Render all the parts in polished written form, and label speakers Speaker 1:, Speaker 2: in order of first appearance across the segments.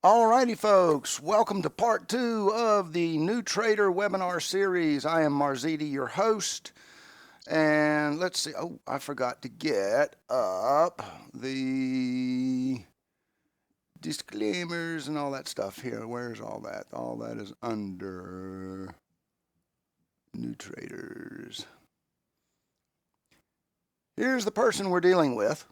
Speaker 1: Alrighty, folks, welcome to part two of the New Trader webinar series. I am Marziti, your host. And let's see, oh, I forgot to get up the disclaimers and all that stuff here. Where's all that? All that is under New Traders. Here's the person we're dealing with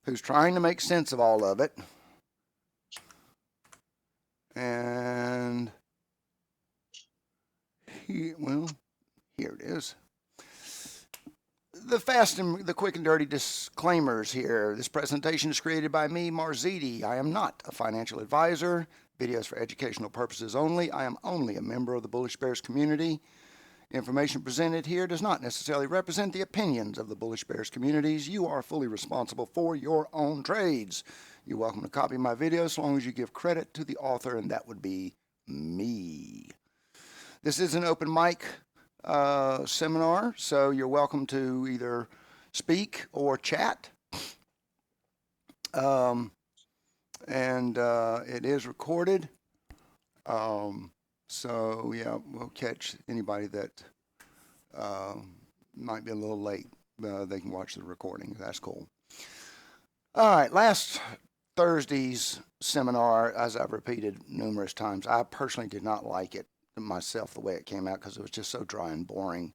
Speaker 1: who's trying to make sense of all of it. And here it is. The quick and dirty disclaimers here. This presentation is created by me, Marziti. I am not a financial advisor. Videos for educational purposes only. I am only a member of the Bullish Bears community. Information presented here does not necessarily represent the opinions of the Bullish Bears communities. You are fully responsible for your own trades. You're welcome to copy my videos as long as you give credit to the author, and that would be me. This is an open mic seminar, so you're welcome to either speak or chat. It is recorded. So yeah, we'll catch anybody that might be a little late. They can watch the recording. That's cool. All right, last Thursday's seminar, as I've repeated numerous times, I personally did not like it myself the way it came out because it was just so dry and boring.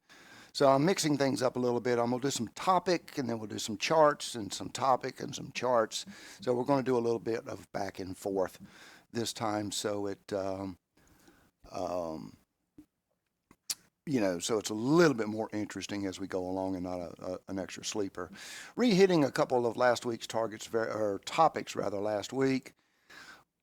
Speaker 1: So I'm mixing things up a little bit. I'm going to do some topic, and then we'll do some charts, and some topic, and some charts. So we're going to do a little bit of back and forth this time, so it so it's a little bit more interesting as we go along and not an extra sleeper. Re-hitting a couple of last week's topics last week.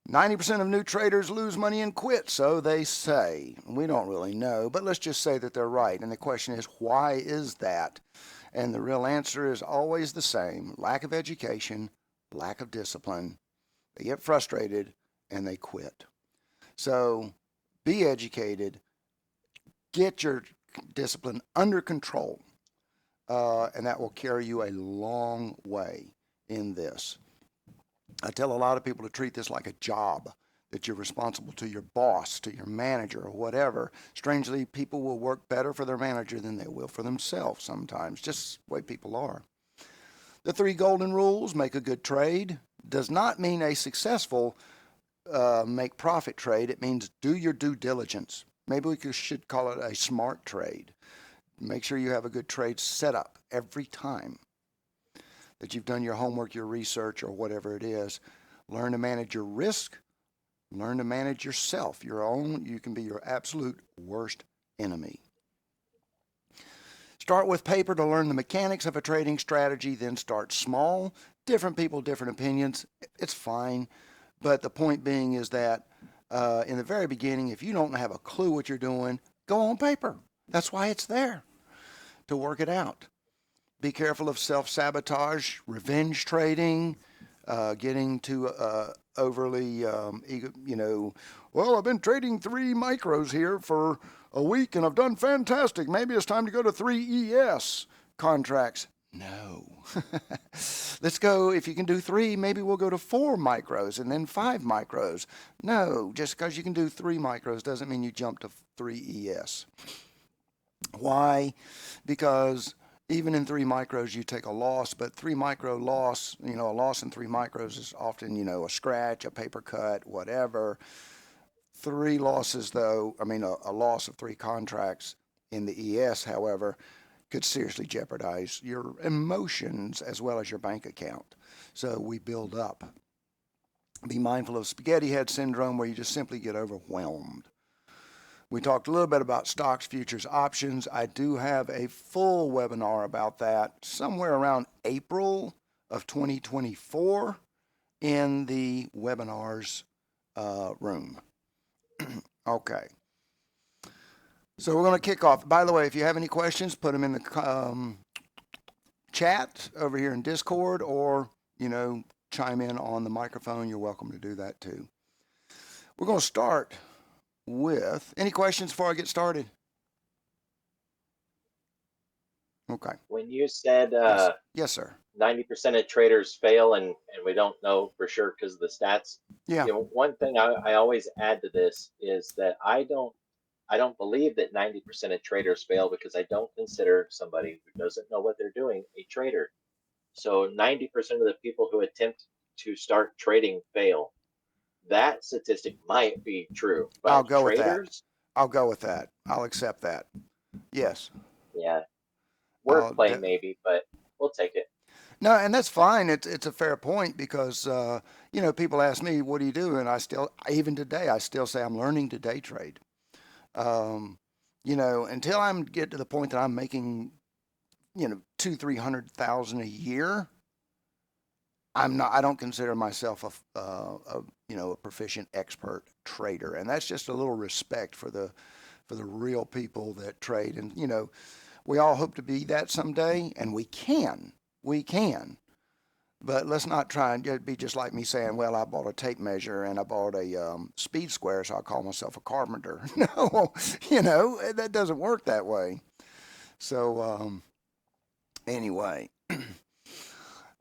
Speaker 1: 90% of new traders lose money and quit, so they say. We don't really know, but let's just say that they're right. And the question is, why is that? And the real answer is always the same: lack of education, lack of discipline. They get frustrated and they quit. So be educated, get your discipline under control, and that will carry you a long way in this. I tell a lot of people to treat this like a job, that you're responsible to your boss, to your manager, or whatever. Strangely, people will work better for their manager than they will for themselves sometimes, just the way people are. The 3 golden rules: make a good trade does not mean a successful make profit trade. It means do your due diligence. Maybe we should call it a smart trade. Make sure you have a good trade set up every time, that you've done your homework, your research, or whatever it is. Learn to manage your risk. Learn to manage yourself. You can be your absolute worst enemy. Start with paper to learn the mechanics of a trading strategy, then start small. Different people, different opinions. It's fine. But the point being is that in the very beginning, if you don't have a clue what you're doing, go on paper. That's why it's there, to work it out. Be careful of self-sabotage, revenge trading, getting too overly well, I've been trading 3 micros here for a week and I've done fantastic. Maybe it's time to go to 3 ES contracts. No. Let's go, if you can do 3, maybe we'll go to 4 micros and then 5 micros. No, just because you can do 3 micros doesn't mean you jump to 3 ES. Why? Because even in 3 micros, you take a loss, but 3 micro loss, a loss in 3 micros is often, a scratch, a paper cut, whatever. 3 losses, though, a loss of 3 contracts in the ES, however, could seriously jeopardize your emotions as well as your bank account. So we build up. Be mindful of spaghetti head syndrome, where you just simply get overwhelmed. We talked a little bit about stocks, futures, options. I do have a full webinar about that somewhere around April of 2024 in the webinars room. Okay. So we're going to kick off. By the way, if you have any questions, put them in the chat over here in Discord, or, chime in on the microphone. You're welcome to do that too. We're going to start with, any questions before I get started? Okay.
Speaker 2: When you said
Speaker 1: Yes. Yes, sir.
Speaker 2: 90% of traders fail and we don't know for sure because of the stats,
Speaker 1: Yeah.
Speaker 2: one thing I always add to this is that I don't believe that 90% of traders fail because I don't consider somebody who doesn't know what they're doing a trader. So 90% of the people who attempt to start trading fail. That statistic might be true,
Speaker 1: I'll
Speaker 2: but
Speaker 1: go with that.
Speaker 2: traders,
Speaker 1: I'll go with that. I'll accept that. Yes.
Speaker 2: yeah,
Speaker 1: I'll
Speaker 2: wordplay maybe, but we'll take it.
Speaker 1: No, and that's fine. It's a fair point because people ask me, "What do you do?" And I still, even today, I still say I'm learning to day trade. Um, until I'm get to the point that I'm making, two, 300,000 a year, I'm not. I don't consider myself a proficient expert trader, and that's just a little respect for the real people that trade. And we all hope to be that someday, and we can. We can. But let's not try and be just like me saying, well, I bought a tape measure and I bought a speed square, so I call myself a carpenter. No, that doesn't work that way. So, anyway,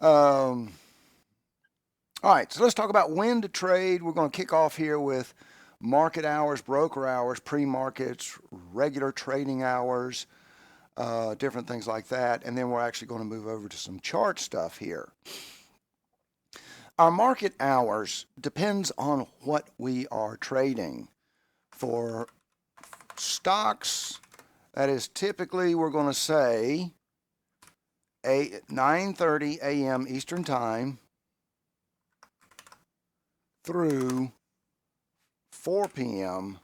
Speaker 1: um, all right, so let's talk about when to trade. We're going to kick off here with market hours, broker hours, pre markets, regular trading hours, different things like that. And then we're actually going to move over to some chart stuff here. Our market hours depends on what we are trading. For stocks, that is typically we're going to say 9:30 a.m. Eastern Time through 4 p.m.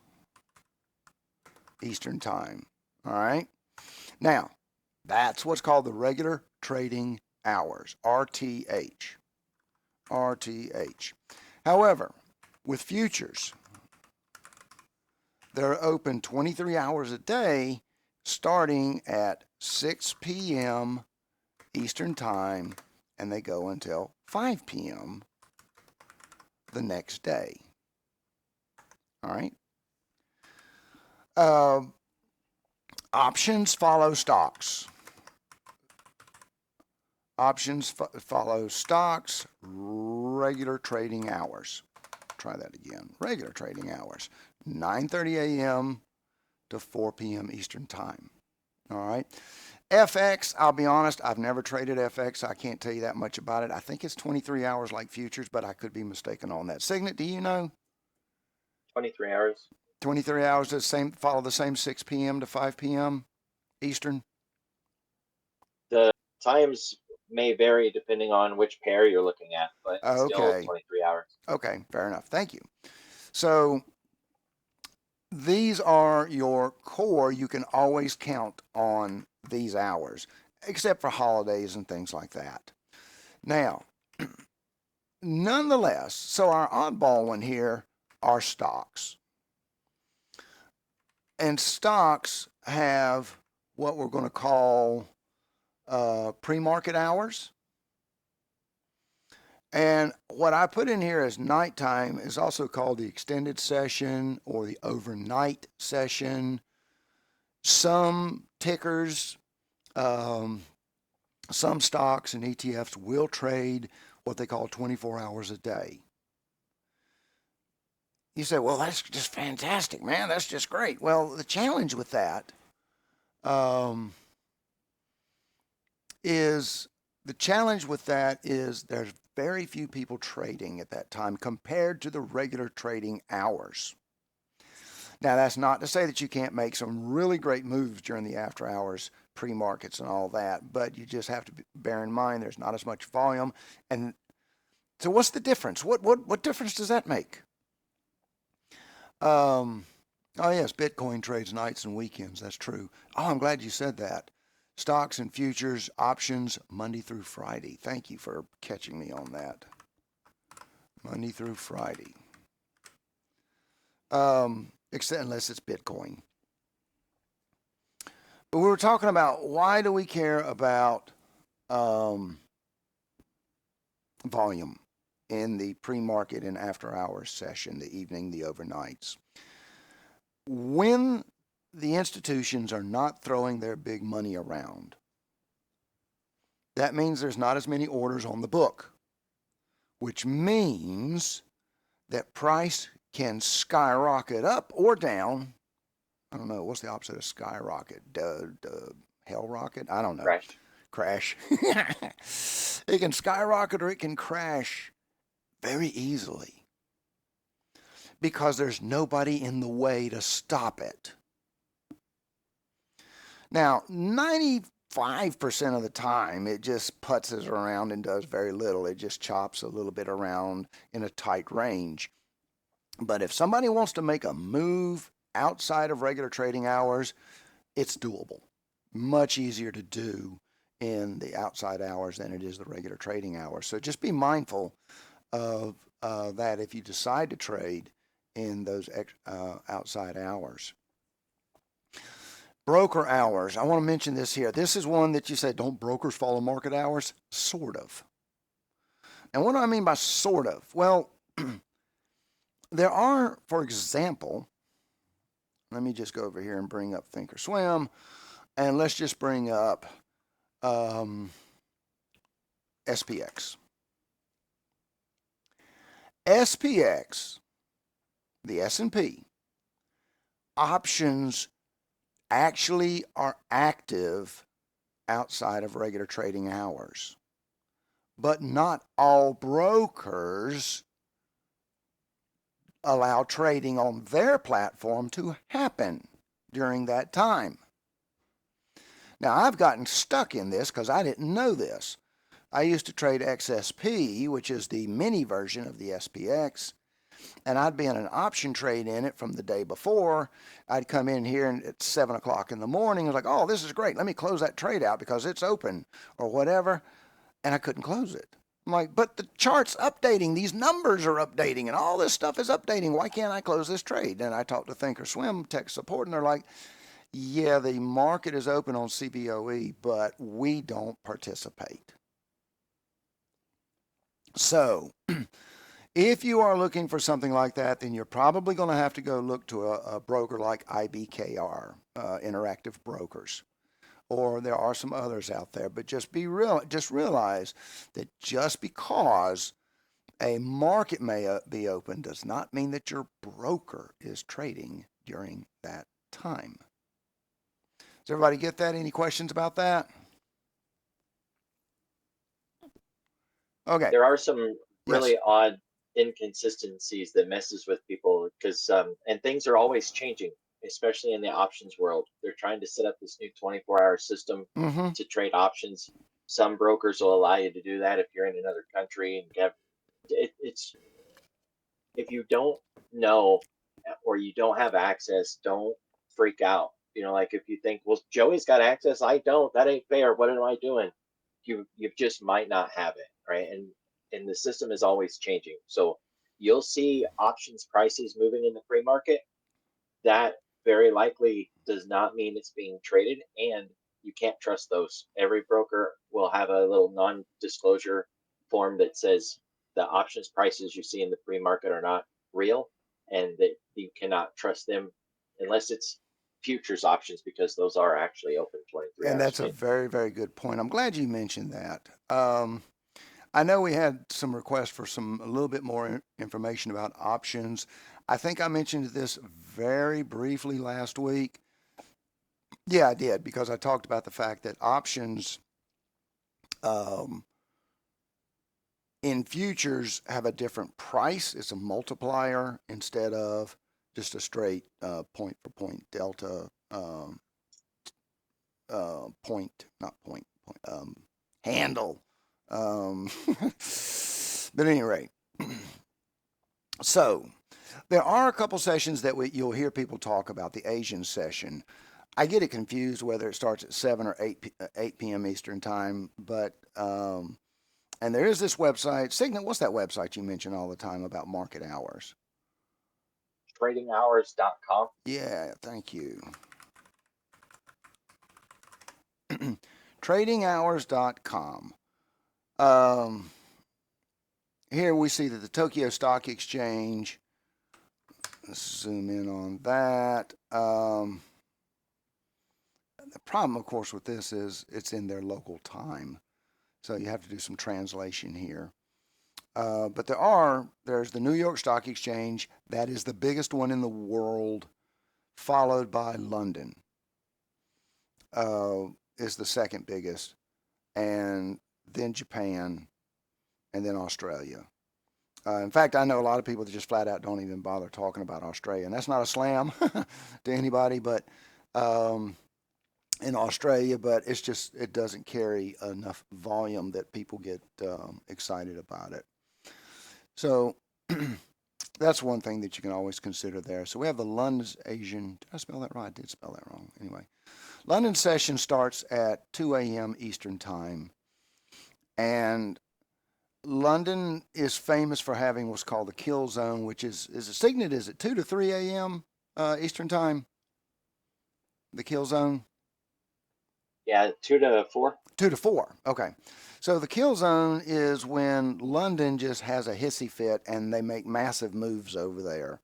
Speaker 1: Eastern Time. All right. Now, that's what's called the regular trading hours, RTH. RTH. However, with futures, they're open 23 hours a day starting at 6 p.m. Eastern Time, and they go until 5 p.m. the next day. All right. Uh, Options follow stocks. Options follow stocks, regular trading hours. Try that again. Regular trading hours, 9:30 a.m. to 4 p.m. Eastern Time. All right. FX, I'll be honest, I've never traded FX. I can't tell you that much about it. I think it's 23 hours like futures, but I could be mistaken on that. Signet, do you know?
Speaker 2: 23 hours.
Speaker 1: 23 hours, follow the same 6 p.m. to 5 p.m. Eastern?
Speaker 2: The times may vary depending on which pair you're looking at, but still
Speaker 1: Okay.
Speaker 2: 23 hours.
Speaker 1: Okay, fair enough. Thank you. So these are your core. You can always count on these hours, except for holidays and things like that. Now, nonetheless, so our oddball one here are stocks. And stocks have what we're going to call pre market hours. And what I put in here as nighttime is also called the extended session or the overnight session. Some tickers, um, some stocks and ETFs will trade what they call 24 hours a day. You say, well, that's just fantastic, man. That's just great. Well, the challenge with that um, is there's very few people trading at that time compared to the regular trading hours. Now, that's not to say that you can't make some really great moves during the after hours pre markets and all that, but you just have to bear in mind there's not as much volume. And so, what's the difference? What difference does that make? Oh, yes, Bitcoin trades nights and weekends. That's true. Oh, I'm glad you said that. Stocks and futures options Monday through Friday. Thank you for catching me on that. Monday through Friday. Except unless it's Bitcoin. But we were talking about why do we care about volume in the pre-market and after-hours session, the evening, the overnights. When the institutions are not throwing their big money around, That means there's not as many orders on the book, which means that price can skyrocket up or down. I don't know. What's the opposite of skyrocket? Hell rocket? I don't know.
Speaker 2: Crash.
Speaker 1: Crash. It can skyrocket or it can crash very easily because there's nobody in the way to stop it. Now, 95% of the time, it just putzes around and does very little. It just chops a little bit around in a tight range. But if somebody wants to make a move outside of regular trading hours, it's doable. Much easier to do in the outside hours than it is the regular trading hours. So just be mindful of that if you decide to trade in those outside hours. Broker hours. I want to mention this here. This is one that you say, don't brokers follow market hours? Sort of. And what do I mean by sort of? Well, there are, for example, let me just go over here and bring up Thinkorswim, and let's just bring up SPX. SPX, the S&P, options actually are active outside of regular trading hours. But not all brokers allow trading on their platform to happen during that time. Now, I've gotten stuck in this because I didn't know this. I used to trade XSP, which is the mini version of the SPX, and I'd be in an option trade in it from the day before. I'd come in here and at 7 o'clock in the morning. I was like, oh, this is great. Let me close that trade out because it's open or whatever. And I couldn't close it. I'm like, but the chart's updating. These numbers are updating and all this stuff is updating. Why can't I close this trade? And I talked to Thinkorswim tech support, and they're like, yeah, the market is open on CBOE, but we don't participate. So if you are looking for something like that, then you're probably going to have to go look to a broker like IBKR, Interactive Brokers, or there are some others out there. But just realize that just because a market may be open does not mean that your broker is trading during that time. Does everybody get that? Any questions about that? Okay.
Speaker 2: There are some really
Speaker 1: Yes.
Speaker 2: odd inconsistencies that messes with people because and things are always changing, especially in the options world. They're trying to set up this new 24-hour system
Speaker 1: Mm-hmm.
Speaker 2: to trade options. Some brokers will allow you to do that if you're in another country and have it's if you don't know or you don't have access, don't freak out. You know, like if you think, well, Joey's got access, I don't. That ain't fair. What am I doing? You just might not have it, right? And the system is always changing. So you'll see options prices moving in the free market. That very likely does not mean it's being traded, and you can't trust those. Every broker will have a little non-disclosure form that says the options prices you see in the free market are not real, and that you cannot trust them unless it's futures options, because those are actually open 23
Speaker 1: And
Speaker 2: hours
Speaker 1: that's
Speaker 2: a
Speaker 1: a
Speaker 2: day.
Speaker 1: very, very good point. I'm glad you mentioned that. I know we had some requests for a little bit more information about options. I think I mentioned this very briefly last week. Yeah, I did, because I talked about the fact that options um, in futures have a different price. It's a multiplier instead of just a straight point for point delta handle. But at any rate, so there are a couple sessions that you'll hear people talk about. The Asian session, I get it confused whether it starts at 7 or 8 p.m. Eastern time, but and there is this website, Signet. What's that website you mention all the time about market hours?
Speaker 2: Tradinghours.com.
Speaker 1: Yeah, thank you. Tradinghours.com. Here we see that the Tokyo Stock Exchange, let's zoom in on that. The problem, of course, with this is it's in their local time. So you have to do some translation here. But there's the New York Stock Exchange. That is the biggest one in the world, followed by London, is the second biggest, and then Japan, and then Australia. In fact, I know a lot of people that just flat out don't even bother talking about Australia, and that's not a slam to anybody, but in Australia, but it's just it doesn't carry enough volume that people get excited about it. So that's one thing that you can always consider there. So we have the London's Asian. Did I spell that right? I did spell that wrong. Anyway, London session starts at 2 a.m. Eastern Time, and London is famous for having what's called the kill zone, which is it Signet? Is it 2 to 3 a.m. Eastern Time? The kill zone?
Speaker 2: Yeah, 2 to 4.
Speaker 1: 2 to 4. Okay. So the kill zone is when London just has a hissy fit and they make massive moves over there,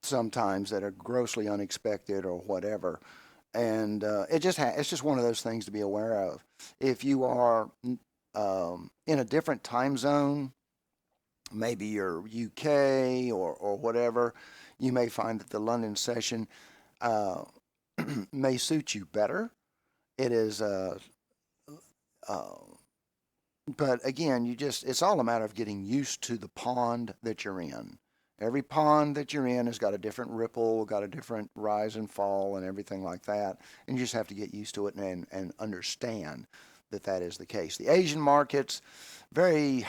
Speaker 1: sometimes that are grossly unexpected or whatever. And it's just one of those things to be aware of. If you are in a different time zone, maybe you're UK or whatever, you may find that the London session may suit you better. It is, but again, it's all a matter of getting used to the pond that you're in. Every pond that you're in has got a different ripple, got a different rise and fall, and everything like that. And you just have to get used to it and understand that that is the case. The Asian markets, very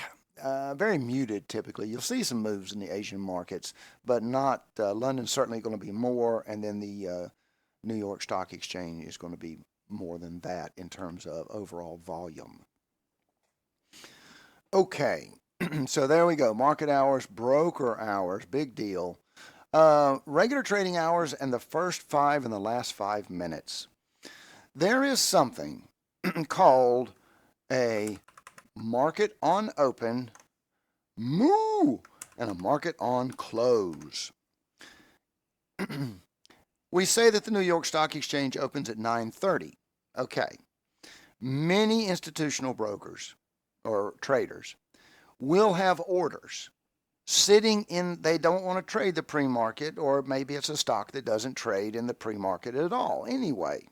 Speaker 1: very muted typically. You'll see some moves in the Asian markets, but not London's certainly going to be more, and then the New York Stock Exchange is going to be more than that in terms of overall volume. Okay, so there we go. Market hours, broker hours, big deal. Regular trading hours and the first 5 and the last 5 minutes. There is something called a market on open, moo, and a market on close. We say that the New York Stock Exchange opens at 9:30. Okay. Many institutional brokers or traders will have orders sitting in, they don't want to trade the pre-market, or maybe it's a stock that doesn't trade in the pre-market at all anyway.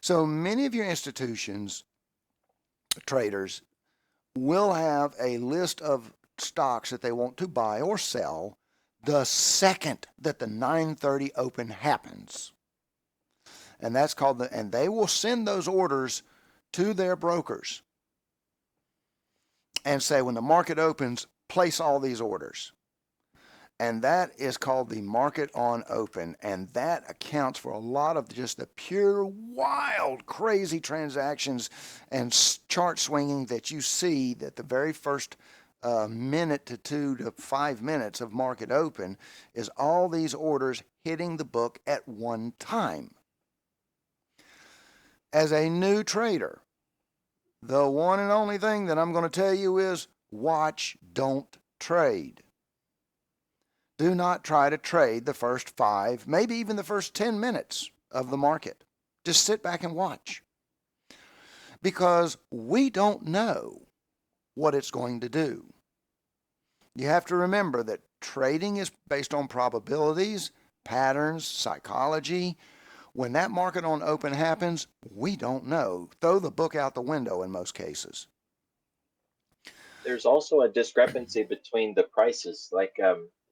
Speaker 1: So many of your institutions, traders, will have a list of stocks that they want to buy or sell the second that the 9:30 open happens. And that's called and they will send those orders to their brokers and say, when the market opens, place all these orders. And that is called the market on open. And that accounts for a lot of just the pure, wild, crazy transactions and chart swinging that you see that the very first minute to 2 to 5 minutes of market open is all these orders hitting the book at one time. As a new trader, the one and only thing that I'm going to tell you is watch, don't trade. Do not try to trade the first 5, maybe even the first 10 minutes of the market. Just sit back and watch. Because we don't know what it's going to do. You have to remember that trading is based on probabilities, patterns, psychology. When that market on open happens, we don't know. Throw the book out the window in most cases.
Speaker 2: There's also a discrepancy between the prices. Like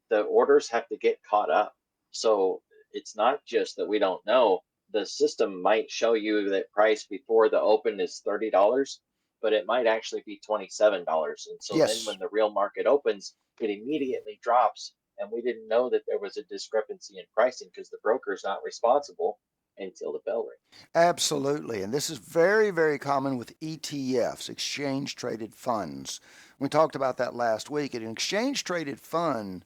Speaker 2: the orders have to get caught up. So it's not just that we don't know. The system might show you that price before the open is $30, but it might actually be $27. And so then
Speaker 1: Yes.
Speaker 2: when the real market opens, it immediately drops. And we didn't know that there was a discrepancy in pricing because the broker is not responsible until the bell rings.
Speaker 1: Absolutely. And this is very, very common with ETFs, exchange traded funds. We talked about that last week. An exchange traded fund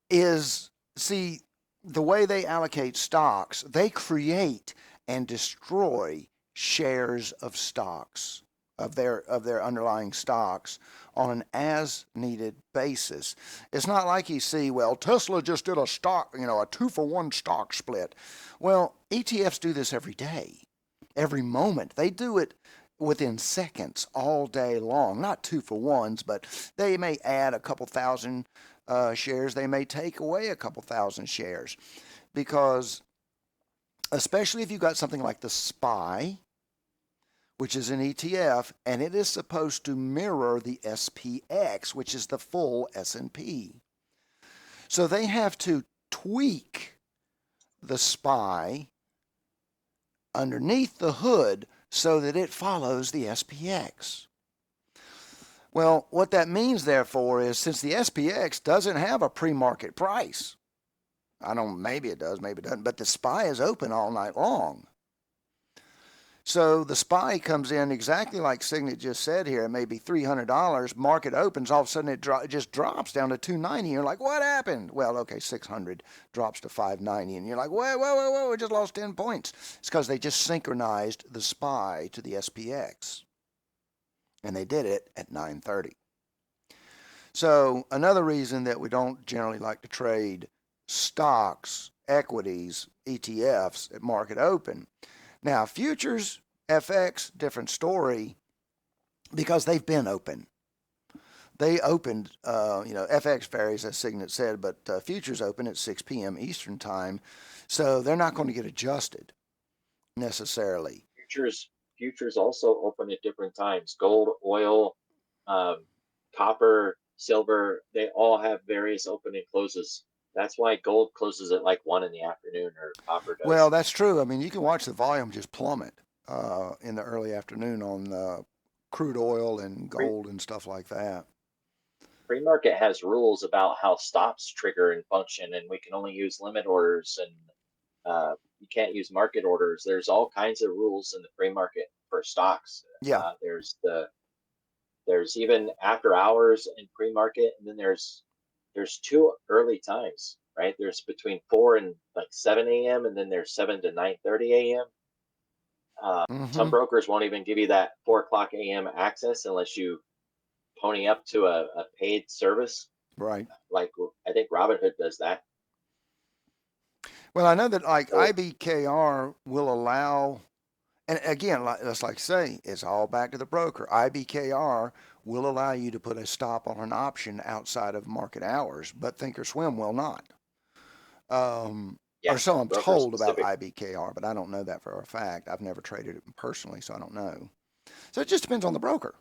Speaker 1: is, see, the way they allocate stocks, they create and destroy shares of stocks, of their underlying stocks on an as needed basis. It's not like you see, well, Tesla just did a stock, a 2-for-1 stock split. Well, ETFs do this every day. every moment. They do it within seconds all day long. Not 2-for-1s, but they may add a couple thousand shares. They may take away a couple thousand shares because, especially if you've got something like the SPY, which is an ETF, and it is supposed to mirror the SPX, which is the full S&P. So they have to tweak the SPY underneath the hood so that it follows the SPX. Well, what that means, therefore, is since the SPX doesn't have a pre-market price, maybe it does, maybe it doesn't, but the SPY is open all night long. So the SPY comes in exactly like Signet just said here. It may be $300. Market opens, all of a sudden it just drops down to $290. You're like, what happened? Well, okay, 600 drops to 590, and you're like, whoa, we just lost 10 points. It's because they just synchronized the SPY to the SPX, and they did it at 9:30. So another reason that we don't generally like to trade stocks, equities, ETFs at market open. Now, futures, FX, different story because they've been open. They opened, FX varies as Signet said, but futures open at 6 p.m. Eastern time, so they're not going to get adjusted necessarily.
Speaker 2: Futures also open at different times. Gold, oil, copper, silver, they all have various open and closes. That's why gold closes at like 1 in the afternoon, or copper does.
Speaker 1: Well, that's true. I mean, you can watch the volume just plummet in the early afternoon on crude oil and gold and stuff like that.
Speaker 2: Pre-market has rules about how stops trigger and function, and we can only use limit orders, and you can't use market orders. There's all kinds of rules in the pre-market for stocks.
Speaker 1: Yeah.
Speaker 2: There's even after hours in pre-market, and then there's 2 early times, right? There's between 4 and like 7 a.m. and then there's 7 to 9:30 a.m. Some brokers won't even give you that 4 o'clock a.m. access unless you pony up to a paid service.
Speaker 1: Right.
Speaker 2: Like I think Robinhood does that.
Speaker 1: Well, I know that like IBKR will allow, and again, let's say, it's all back to the broker. IBKR will allow you to put a stop on an option outside of market hours, but Thinkorswim will not. Or so I'm told about IBKR, but I don't know that for a fact. I've never traded it personally, so I don't know. So it just depends on the broker.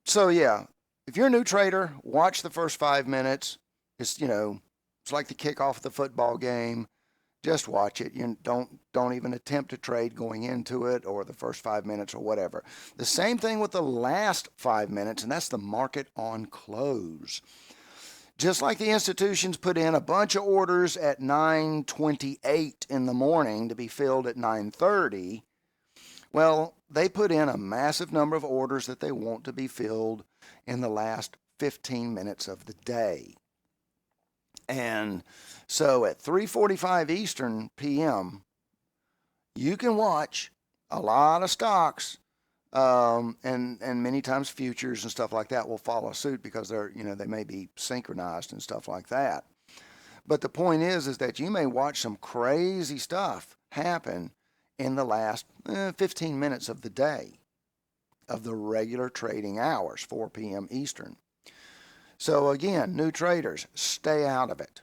Speaker 1: So yeah, if you're a new trader, watch the first 5 minutes. It's it's like the kickoff of the football game. Just watch it. You don't even attempt to trade going into it or the first 5 minutes or whatever. The same thing with the last 5 minutes, and that's the market on close. Just like the institutions put in a bunch of orders at 9:28 in the morning to be filled at 9:30, well, they put in a massive number of orders that they want to be filled in the last 15 minutes of the day. And so at 3:45 Eastern p.m., you can watch a lot of stocks, and many times futures and stuff like that will follow suit because they may be synchronized and stuff like that. But the point is that you may watch some crazy stuff happen in the last 15 minutes of the day of the regular trading hours, 4 p.m. Eastern. So again, new traders, stay out of it.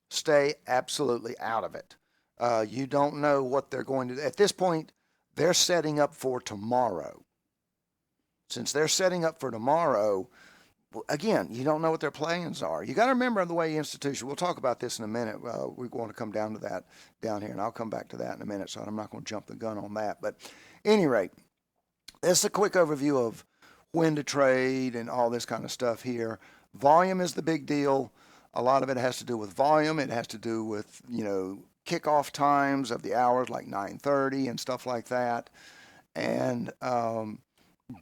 Speaker 1: Stay absolutely out of it. You don't know what they're going to do. At this point, they're setting up for tomorrow. Since they're setting up for tomorrow, again, you don't know what their plans are. You got to remember the way institution, we'll talk about this in a minute. We're going to come down to that down here, and I'll come back to that in a minute, so I'm not going to jump the gun on that. But at any rate, that's a quick overview of when to trade and all this kind of stuff here. Volume is the big deal. A lot of it has to do with volume. It has to do with, kickoff times of the hours like 9:30 and stuff like that. And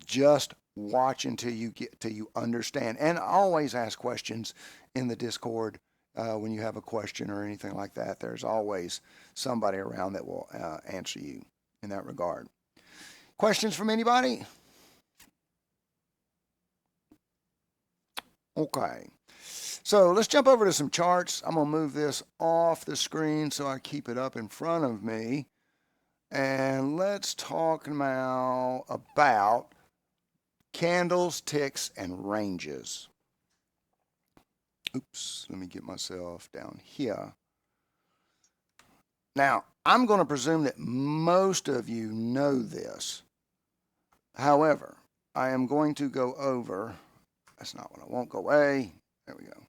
Speaker 1: just watch until you understand. And always ask questions in the Discord when you have a question or anything like that. There's always somebody around that will answer you in that regard. Questions from anybody? Okay. So let's jump over to some charts. I'm going to move this off the screen so I keep it up in front of me. And let's talk now about candles, ticks, and ranges. Oops, let me get myself down here. Now, I'm going to presume that most of you know this. However, I am going to go over, that's not what I want, go away. There we go.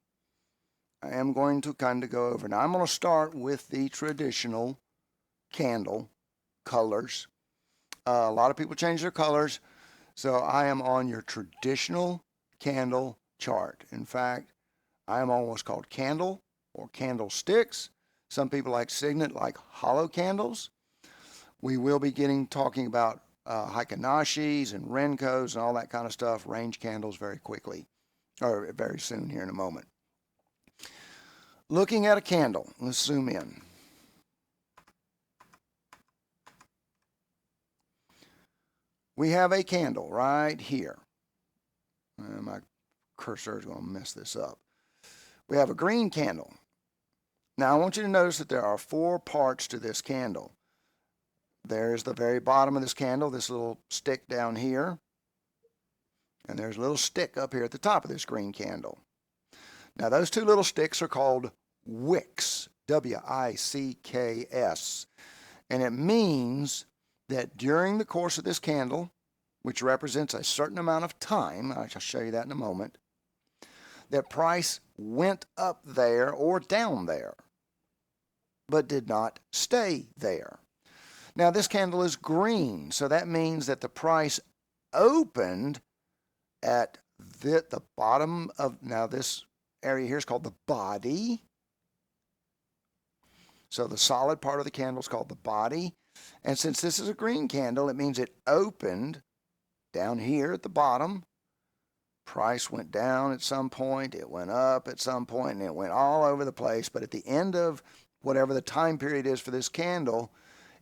Speaker 1: I am going to kind of go over. Now, I'm going to start with the traditional candle colors. A lot of people change their colors, so I am on your traditional candle chart. In fact, I am on what's called candle or candlesticks. Some people like Signet like hollow candles. We will be talking about Heikinashis and Renkos and all that kind of stuff, range candles very quickly, or very soon here in a moment. Looking at a candle, let's zoom in. We have a candle right here. My cursor is going to mess this up. We have a green candle. Now I want you to notice that there are 4 parts to this candle. There's the very bottom of this candle, this little stick down here. And there's a little stick up here at the top of this green candle. Now those 2 little sticks are called wicks, W-I-C-K-S. And it means that during the course of this candle, which represents a certain amount of time, I shall show you that in a moment, that price went up there or down there, but did not stay there. Now this candle is green, so that means that the price opened at the bottom of, now this area here is called the body. So the solid part of the candle is called the body. And since this is a green candle, it means it opened down here at the bottom. Price went down at some point, it went up at some point, and it went all over the place. But at the end of whatever the time period is for this candle,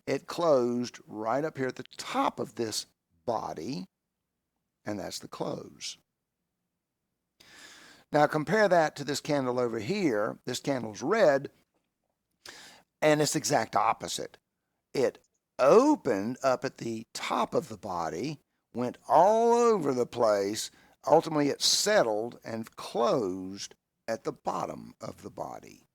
Speaker 1: it closed right up here at the top of this body, and that's the close. Now compare that to this candle over here. This candle's red, and it's the exact opposite. It opened up at the top of the body, went all over the place. Ultimately, it settled and closed at the bottom of the body.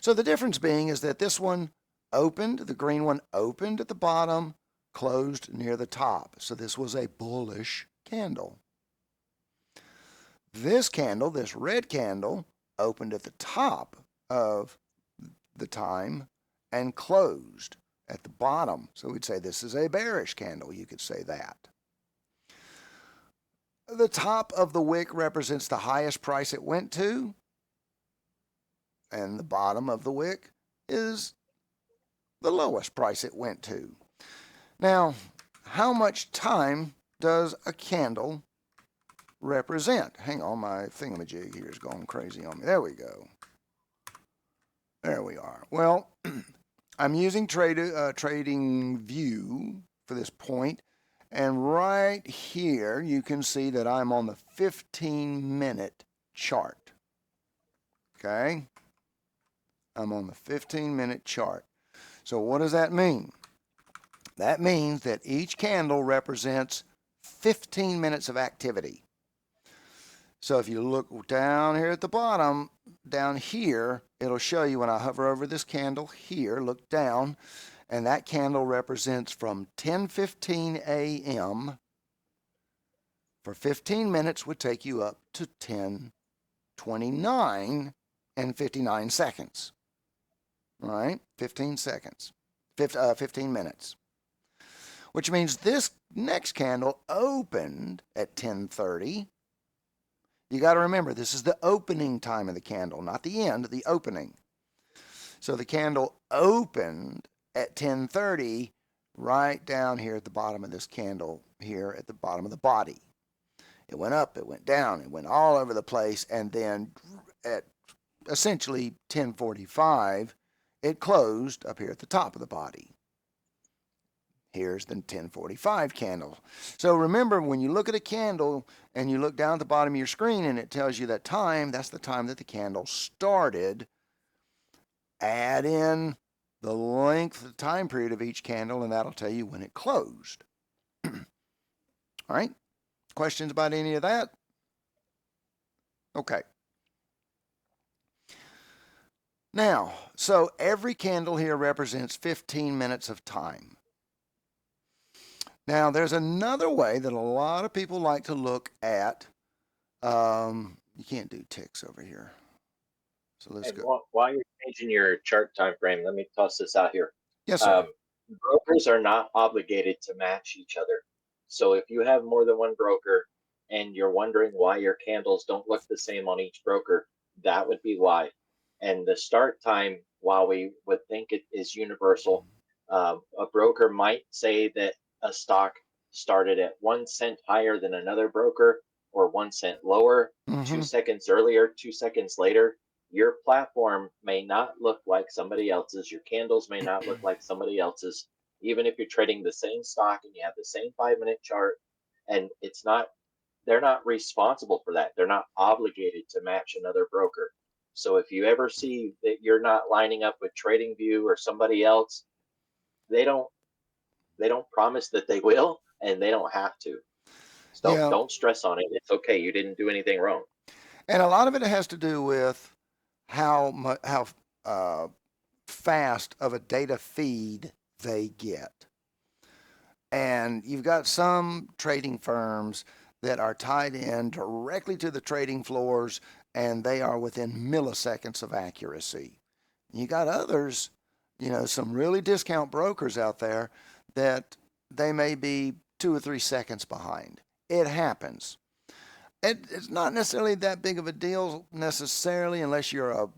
Speaker 1: So the difference being is that this one opened, the green one opened at the bottom, closed near the top. So this was a bullish candle. This candle, this red candle, opened at the top of the time and closed at the bottom. So we'd say this is a bearish candle. You could say that. The top of the wick represents the highest price it went to, and the bottom of the wick is the lowest price it went to. Now, how much time does a candle represent? Hang on, my thingamajig here is going crazy on me. There we go. There we are. Well, I'm using Trading View for this point, and right here you can see that I'm on the 15-minute chart. Okay? I'm on the 15-minute chart. So what does that mean? That means that each candle represents 15 minutes of activity. So if you look down here at the bottom, down here, it'll show you when I hover over this candle here, look down, and that candle represents from 10:15 a.m. for 15 minutes would take you up to 10:29 and 59 seconds. All right, 15 seconds, 15 minutes. Which means this next candle opened at 10:30. You got to remember, this is the opening time of the candle, not the end, the opening. So the candle opened at 10:30 right down here at the bottom of this candle here at the bottom of the body. It went up, it went down, it went all over the place, and then at essentially 10:45, it closed up here at the top of the body. Here's the 1045 candle. So remember, when you look at a candle and you look down at the bottom of your screen and it tells you that time, that's the time that the candle started. Add in the length, the time period of each candle, and that'll tell you when it closed. All right? Questions about any of that? Okay. Now, so every candle here represents 15 minutes of time. Now, there's another way that a lot of people like to look at. You can't do ticks over here. So let's
Speaker 2: And
Speaker 1: go.
Speaker 2: while you're changing your chart time frame, let me toss this out here.
Speaker 1: Yes, sir.
Speaker 2: Brokers are not obligated to match each other. So if you have more than one broker and you're wondering why your candles don't look the same on each broker, that would be why. And the start time, while we would think it is universal, a broker might say that a stock started at 1 cent higher than another broker or 1 cent lower,
Speaker 1: Mm-hmm.
Speaker 2: 2 seconds earlier, 2 seconds later. Your platform may not look like somebody else's. Your candles may not look like somebody else's, even if you're trading the same stock and you have the same 5 minute chart. And they're not responsible for that. They're not obligated to match another broker. So if you ever see that you're not lining up with TradingView or somebody else, they don't promise that they will, and they don't have to. So
Speaker 1: Yeah.
Speaker 2: don't stress on it. It's okay. You didn't do anything wrong.
Speaker 1: And a lot of it has to do with how fast of a data feed they get. And you've got some trading firms that are tied in directly to the trading floors, and they are within milliseconds of accuracy. You got others, some really discount brokers out there that they may be 2 or 3 seconds behind. It happens. It's not necessarily that big of a deal necessarily unless you're a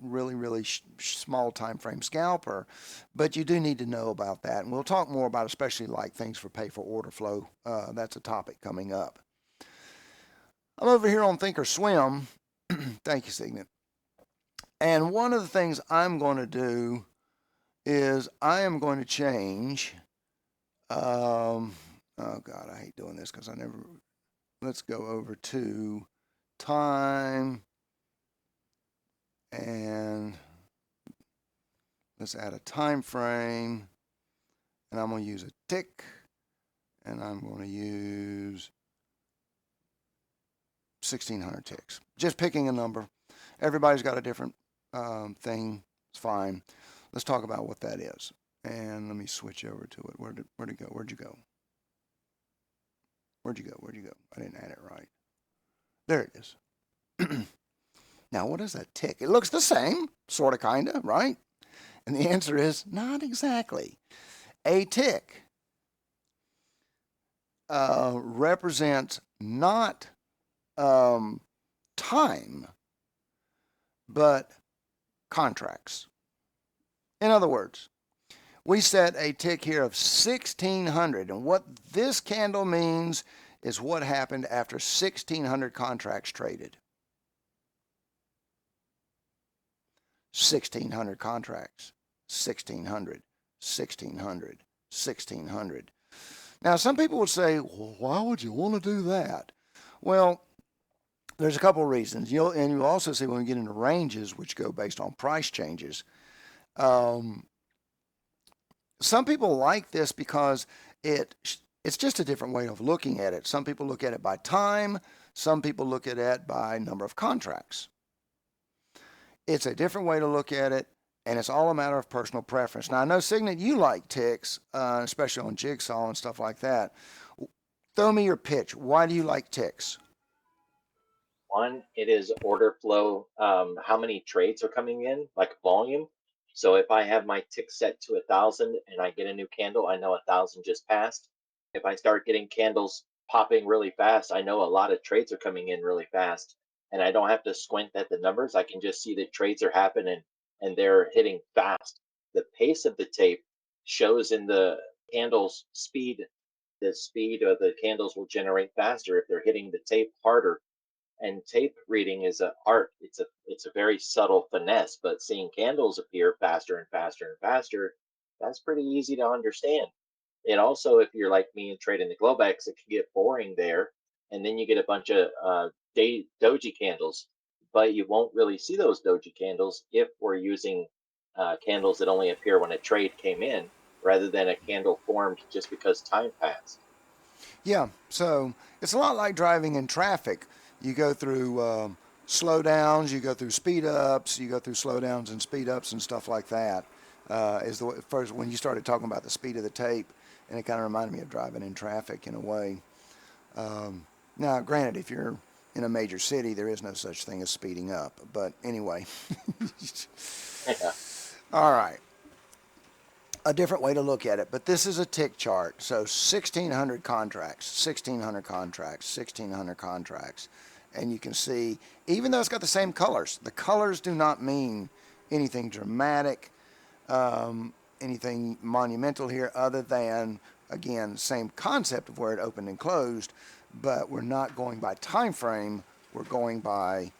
Speaker 1: really small time frame scalper, but you do need to know about that, and we'll talk more about especially like things for pay for order flow. That's a topic coming up. I'm over here on Thinkorswim. Thank you, Signet. And one of the things I'm going to do is I am going to change. Oh God, I hate doing this because I never. Let's go over to time and let's add a time frame, and I'm going to use a tick, and I'm going to use 1600 ticks. Just picking a number. Everybody's got a different thing. It's fine. Let's talk about what that is. And let me switch over to it. Where'd it go? Where'd you go? Where'd you go? Where'd you go? I didn't add it right. There it is. Now, what is that tick? It looks the same, sort of, kind of, right? And the answer is not exactly. A tick represents not time, but contracts. In other words, we set a tick here of 1600, and what this candle means is what happened after 1600 contracts traded. 1600 contracts, 1600, 1600, 1600. Now, some people would say, well, why would you want to do that? Well, there's a couple of reasons. You'll also see when we get into ranges, which go based on price changes. Some people like this because it's just a different way of looking at it. Some people look at it by time. Some people look at it by number of contracts. It's a different way to look at it, and it's all a matter of personal preference. Now, I know, Signet, you like ticks, especially on Jigsaw and stuff like that. Throw me your pitch. Why do you like ticks?
Speaker 2: One, it is order flow. How many trades are coming in, like volume. So if I have my tick set to 1,000 and I get a new candle, I know 1,000 just passed. If I start getting candles popping really fast, I know a lot of trades are coming in really fast, and I don't have to squint at the numbers. I can just see that trades are happening and they're hitting fast. The pace of the tape shows in the candles speed. The speed of the candles will generate faster if they're hitting the tape harder. And tape reading is an art. It's a very subtle finesse, but seeing candles appear faster and faster and faster, that's pretty easy to understand. It also, if you're like me and trade in the Globex, it can get boring there, and then you get a bunch of doji candles, but you won't really see those doji candles if we're using candles that only appear when a trade came in, rather than a candle formed just because time passed.
Speaker 1: Yeah, so it's a lot like driving in traffic. You go through slowdowns, you go through speed ups, you go through slowdowns and speed ups and stuff like that. Is the first when you started talking about the speed of the tape, and it kind of reminded me of driving in traffic in a way. Now, granted, if you're in a major city, there is no such thing as speeding up. But anyway,
Speaker 2: Yeah.
Speaker 1: all right. A different way to look at it, but this is a tick chart. So 1,600 contracts, 1,600 contracts, 1,600 contracts. And you can see, even though it's got the same colors, the colors do not mean anything dramatic, anything monumental here, other than, again, same concept of where it opened and closed, but we're not going by time frame, we're going by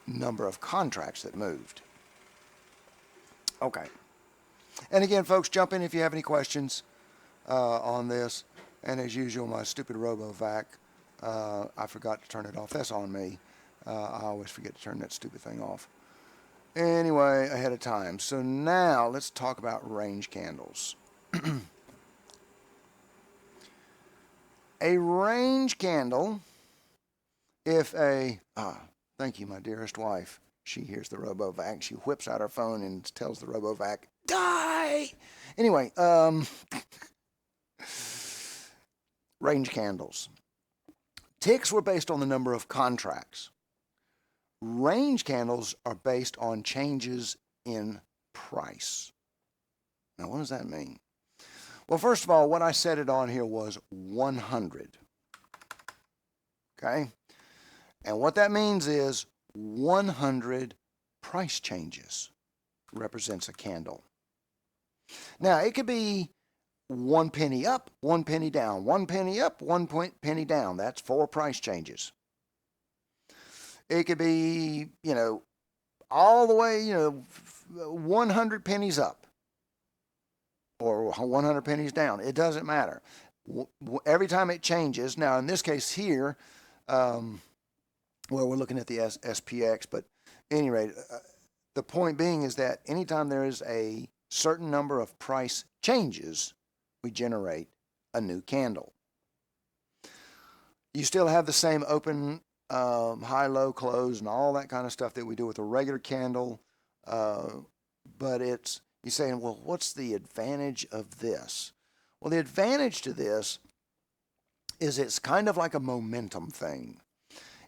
Speaker 1: number of contracts that moved. Okay. And again, folks, jump in if you have any questions on this. And as usual, my stupid RoboVac, I forgot to turn it off. That's on me. I always forget to turn that stupid thing off. Anyway, ahead of time. So now let's talk about range candles. A range candle, if a, thank you, my dearest wife. She hears the RoboVac. She whips out her phone and tells the RoboVac, die! Anyway, range candles. Ticks were based on the number of contracts. Range candles are based on changes in price. Now, what does that mean? Well, first of all, what I set it on here was 100. Okay? And what that means is 100 price changes represents a candle. Now, it could be 1 penny up, 1 penny down, 1 penny up, 1 penny down. That's 4 price changes. It could be, all the way, 100 pennies up or 100 pennies down. It doesn't matter. Every time it changes, now in this case here, we're looking at the SPX, but at any rate, the point being is that anytime there is a certain number of price changes, we generate a new candle. You still have the same open, high, low, close, and all that kind of stuff that we do with a regular candle, but you're saying, well, what's the advantage of this? Well, the advantage to this is it's kind of like a momentum thing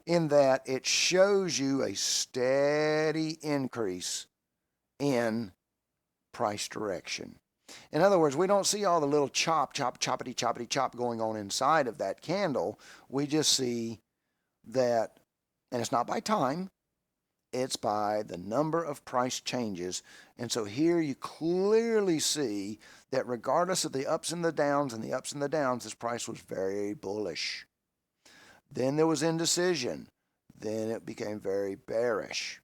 Speaker 1: in that it shows you a steady increase in price direction. In other words, we don't see all the little choppity, chop going on inside of that candle. We just see that, and it's not by time, it's by the number of price changes. And so here you clearly see that regardless of the ups and the downs, this price was very bullish. Then there was indecision. Then it became very bearish.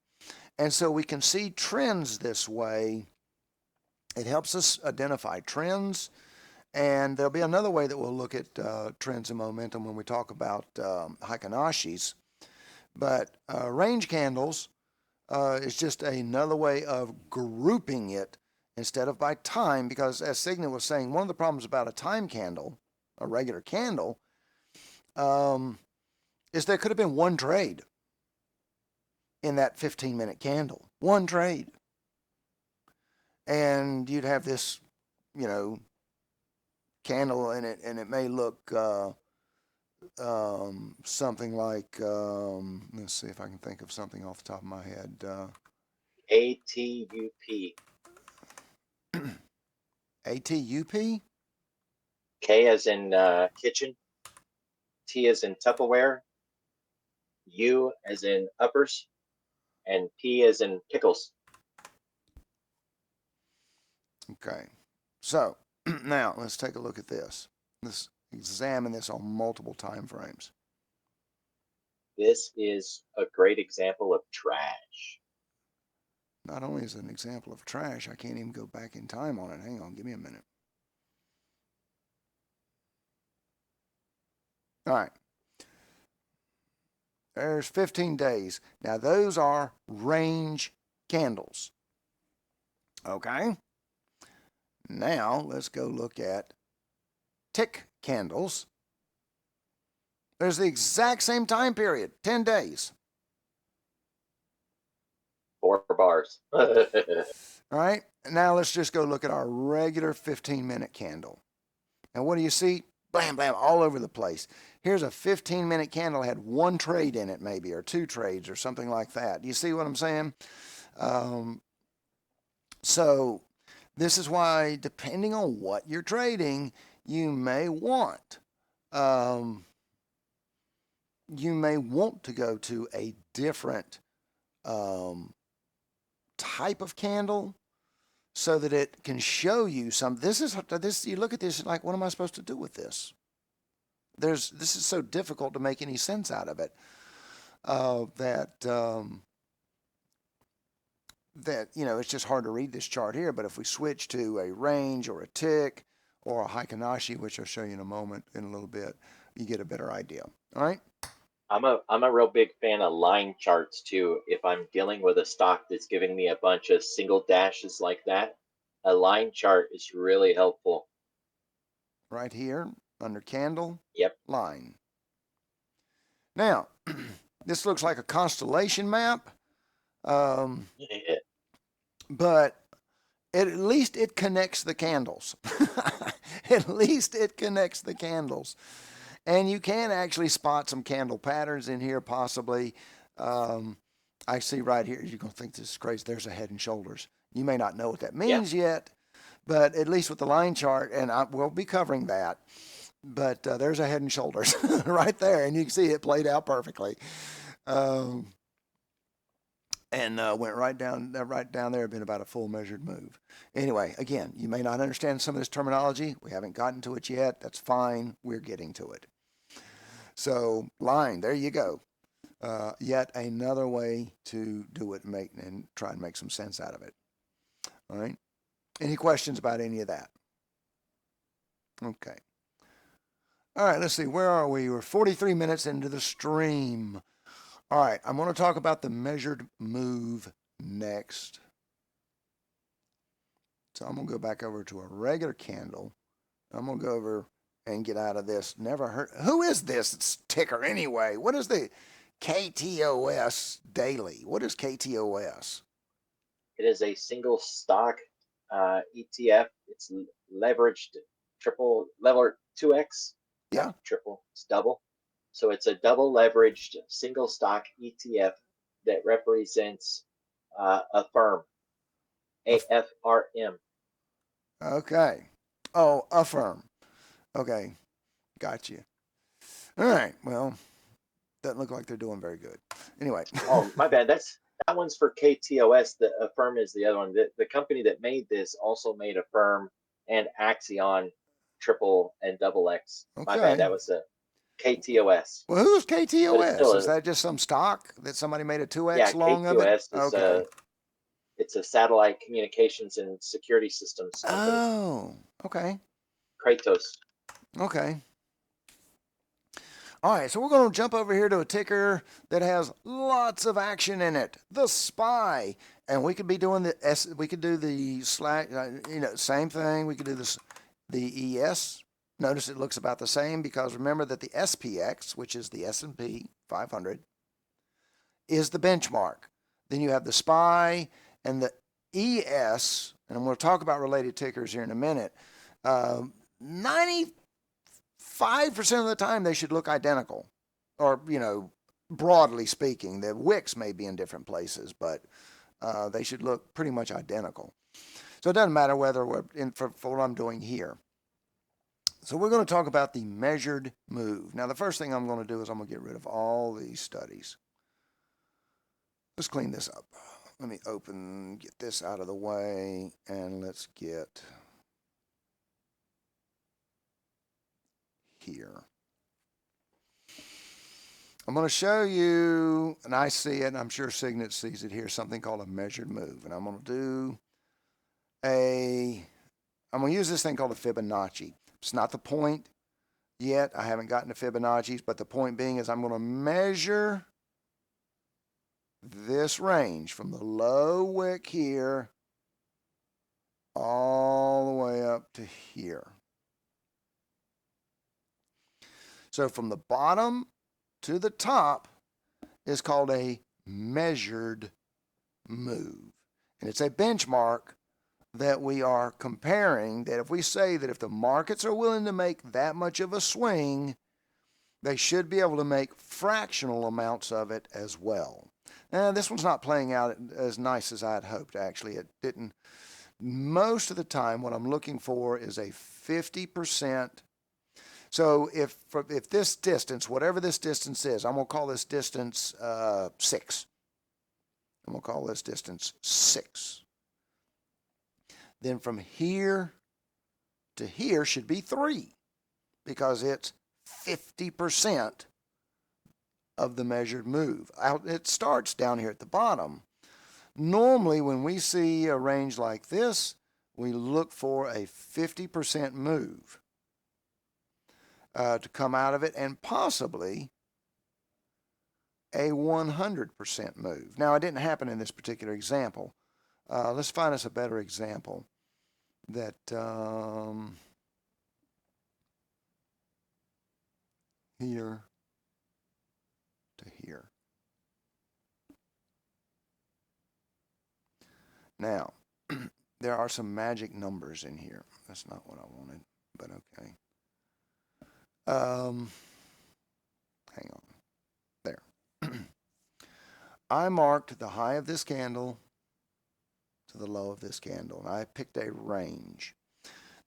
Speaker 1: And so we can see trends this way. It helps us identify trends. And there'll be another way that we'll look at trends and momentum when we talk about Heikin-Ashis. But range candles is just another way of grouping it instead of by time, because as Signet was saying, one of the problems about a time candle, a regular candle, is there could have been one trade in that 15-minute candle. One trade. And you'd have this, candle in it, and it may look something like, let's see if I can think of something off the top of my head.
Speaker 2: ATUP.
Speaker 1: ATUP?
Speaker 2: K as in kitchen, T as in Tupperware, U as in uppers, and P as in pickles.
Speaker 1: Okay. So now let's take a look at this. Let's examine this on multiple time frames.
Speaker 2: This is a great example of trash.
Speaker 1: Not only is it an example of trash, I can't even go back in time on it. Hang on, give me a minute. All right. There's 15 days. Now, those are range candles. Okay. Now, let's go look at tick candles. There's the exact same time period, 10 days.
Speaker 2: 4 bars.
Speaker 1: All right. Now, let's just go look at our regular 15-minute candle. And what do you see? Blam, blam, all over the place. Here's a 15-minute candle, had one trade in it maybe, or two trades or something like that. You see what I'm saying? So this is why, depending on what you're trading, you may want to go to a different type of candle so that it can show you some. This. You look at this like, what am I supposed to do with this? This is so difficult to make any sense out of it. That it's just hard to read this chart here. But if we switch to a range or a tick or a Heikin-Ashi, which I'll show you in a moment, in a little bit, you get a better idea. All right.
Speaker 2: I'm a real big fan of line charts too. If I'm dealing with a stock that's giving me a bunch of single dashes like that, a line chart is really helpful.
Speaker 1: Right here under candle.
Speaker 2: Yep.
Speaker 1: Line. Now, this looks like a constellation map, but at least it connects the candles. At least it connects the candles. And you can actually spot some candle patterns in here, possibly. I see right here, you're going to think this is crazy. There's a Head and Shoulders. You may not know what that means yet, but at least with the line chart, and we'll be covering that, but there's a Head and Shoulders right there, and you can see it played out perfectly. And went right down there, been about a full measured move. Anyway, again, you may not understand some of this terminology. We haven't gotten to it yet. That's fine. We're getting to it. So line, there you go. Yet another way to do it and try and make some sense out of it. All right. Any questions about any of that? Okay. All right, let's see. Where are we? We're 43 minutes into the stream. All right, I'm going to talk about the measured move next. So I'm going to go back over to a regular candle. I'm going to go over and get out of this. Never heard. Who is this ticker anyway? What is the KTOS daily? What is KTOS?
Speaker 2: It is a single stock ETF. It's leveraged lever 2x.
Speaker 1: Yeah.
Speaker 2: Triple. It's double. So it's a double leveraged single stock ETF that represents a firm. AFRM.
Speaker 1: Okay. Oh, a firm. Okay. Got you. All right. Well, doesn't look like they're doing very good. Anyway.
Speaker 2: Oh, my bad. That one's for KTOS. The Affirm is the other one. The company that made this also made Affirm and Axion triple and double X. Okay. My bad. That was a KTOS.
Speaker 1: Well, who's KTOS? Is that just some stock that somebody made a 2X long of it?
Speaker 2: KTOS is okay. It's a satellite communications and security systems company.
Speaker 1: Oh, okay.
Speaker 2: Kratos.
Speaker 1: Okay. All right, so we're going to jump over here to a ticker that has lots of action in it. The SPY, and we could be doing we could do the same thing. We could do the ES. Notice it looks about the same because remember that the SPX, which is the S&P 500, is the benchmark. Then you have the SPY and the ES, and I'm going to talk about related tickers here in a minute. 95% of the time they should look identical, or broadly speaking. The wicks may be in different places, but they should look pretty much identical. So it doesn't matter whether for what I'm doing here. So we're going to talk about the measured move. Now the first thing I'm going to do is I'm going to get rid of all these studies. Let's clean this up. Let me get this out of the way, and let's get here. I'm going to show you, and I see it, and I'm sure Signet sees it here, something called a measured move. And I'm going to use this thing called a Fibonacci. It's not the point. yet. I haven't gotten to Fibonacci's, but the point being is I'm going to measure this range from the low wick here all the way up to here. So from the bottom to the top is called a measured move. And it's a benchmark that we are comparing, that if we say that if the markets are willing to make that much of a swing, they should be able to make fractional amounts of it as well. Now, this one's not playing out as nice as I had hoped, actually. It didn't. Most of the time, what I'm looking for is a 50%. So if this distance, whatever this distance is, I'm going to call this distance 6. I'm going to call this distance 6. Then from here to here should be 3 because it's 50% of the measured move. It starts down here at the bottom. Normally, when we see a range like this, we look for a 50% move to come out of it, and possibly a 100% move. Now, it didn't happen in this particular example. Let's find us a better example that here to here. Now, there are some magic numbers in here. That's not what I wanted, but okay. Hang on. There. I marked the high of this candle to the low of this candle, and I picked a range.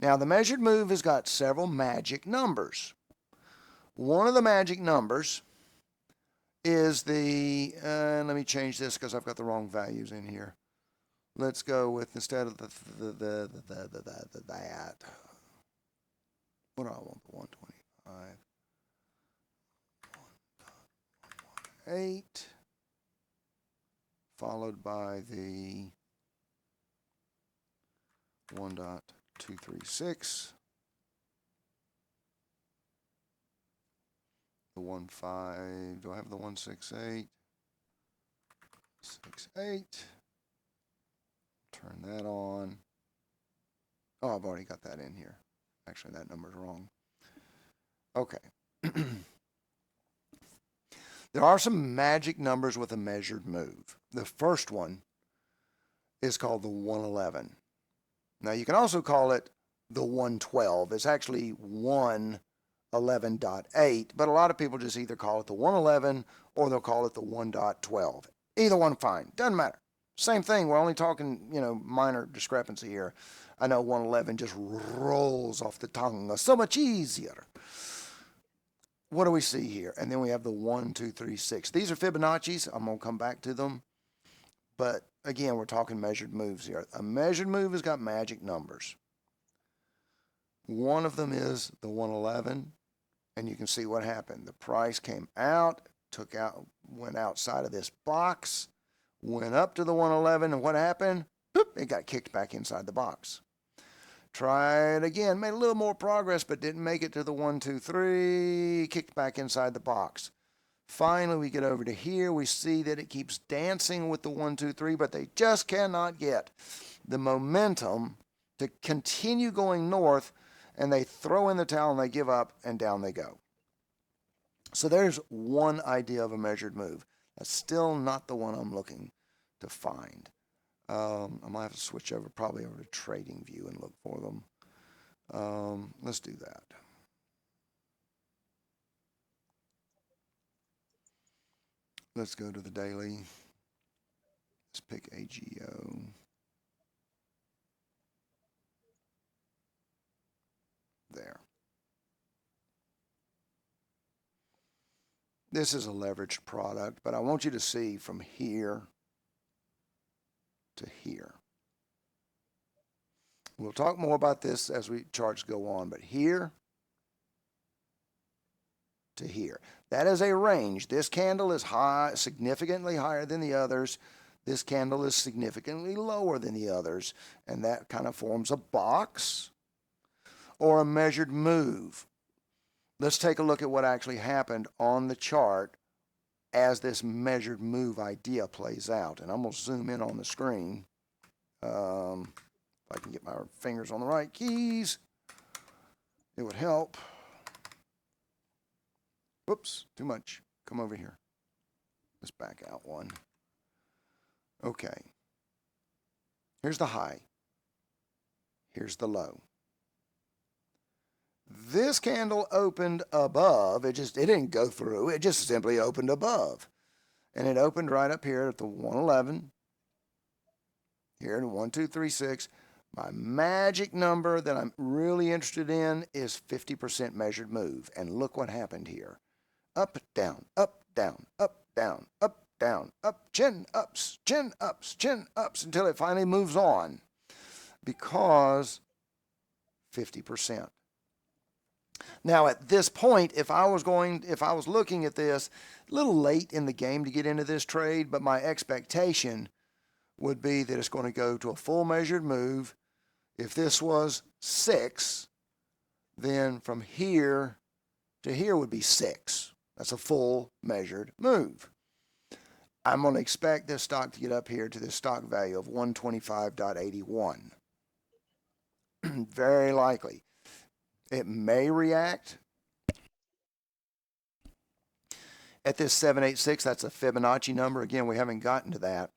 Speaker 1: Now, the measured move has got several magic numbers. One of the magic numbers is the, let me change this because I've got the wrong values in here. Let's go with, instead of that, what do I want? The 125. 1.8, followed by the 1.236, the 1.5, do I have the 1.68? 68. Turn that on. Oh, I've already got that in here. Actually, that number's wrong. Okay. There are some magic numbers with a measured move. The first one is called the 111. Now, you can also call it the 112. It's actually 111.8, but a lot of people just either call it the 111 or they'll call it the 1.12. Either one, fine. Doesn't matter. Same thing. We're only talking, minor discrepancy here. I know 111 just rolls off the tongue so much easier. What do we see here? And then we have the 1, 2, 3, 6. These are Fibonacci's. I'm going to come back to them. But again, we're talking measured moves here. A measured move has got magic numbers. One of them is the 111, and you can see what happened. The price came out, went outside of this box, went up to the 111, and what happened? Boop, it got kicked back inside the box. Tried again, made a little more progress, but didn't make it to the 1, 2, 3, kicked back inside the box. Finally, we get over to here. We see that it keeps dancing with the 1, 2, 3, but they just cannot get the momentum to continue going north, and they throw in the towel and they give up, and down they go. So there's one idea of a measured move. That's still not the one I'm looking to find. I might have to switch probably over to TradingView and look for them. Let's do that. Let's go to the daily. Let's pick AGO. There. This is a leveraged product, but I want you to see from here to here. We'll talk more about this as charts go on, but here to here. That is a range. This candle is high, significantly higher than the others. This candle is significantly lower than the others, and that kind of forms a box or a measured move. let's take a look at what actually happened on the chart as this measured move idea plays out. And I'm going to zoom in on the screen. If I can get my fingers on the right keys, it would help. Whoops, too much. Come over here. Let's back out one. Okay. Here's the high. Here's the low. This candle opened above. It didn't go through. It just simply opened above. And it opened right up here at the 111. Here in 1236. My magic number that I'm really interested in is 50% measured move. And look what happened here. Up, down, up, down, up, down, up, down, up, chin ups, chin ups, chin ups, until it finally moves on. Because 50%. Now at this point, if I was looking at this, a little late in the game to get into this trade, but my expectation would be that it's going to go to a full measured move. If this was 6, then from here to here would be 6. That's a full measured move. I'm going to expect this stock to get up here to this stock value of 125.81. Very likely. It may react at this 786. That's a Fibonacci number. Again, we haven't gotten to that.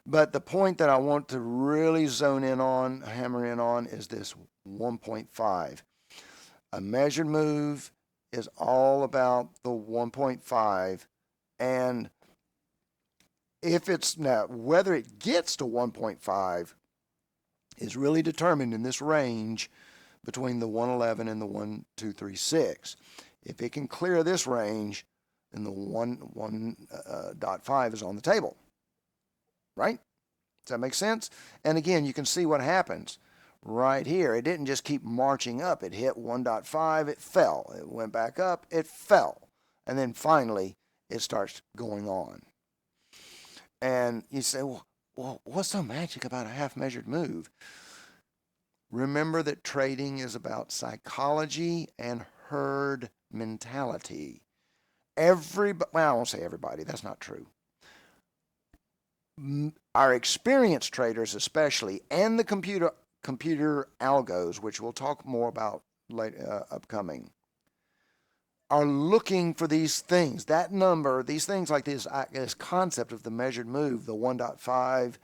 Speaker 1: But the point that I want to really zone in on, hammer in on, is this 1.5. A measured move is all about the 1.5. And if it's now, whether it gets to 1.5 is really determined in this range between the 111 and the 1236. If it can clear this range, then the 1.5 is on the table. Right? Does that make sense? And again, you can see what happens right here. It didn't just keep marching up. It hit 1.5, it fell. It went back up, it fell. And then finally, it starts going on. And you say, well, what's so magic about a half-measured move? Remember that trading is about psychology and herd mentality. Well, I won't say everybody. That's not true. Our experienced traders especially, and the computer algos, which we'll talk more about later, upcoming, are looking for these things, that number, these things like this concept of the measured move, the 1.5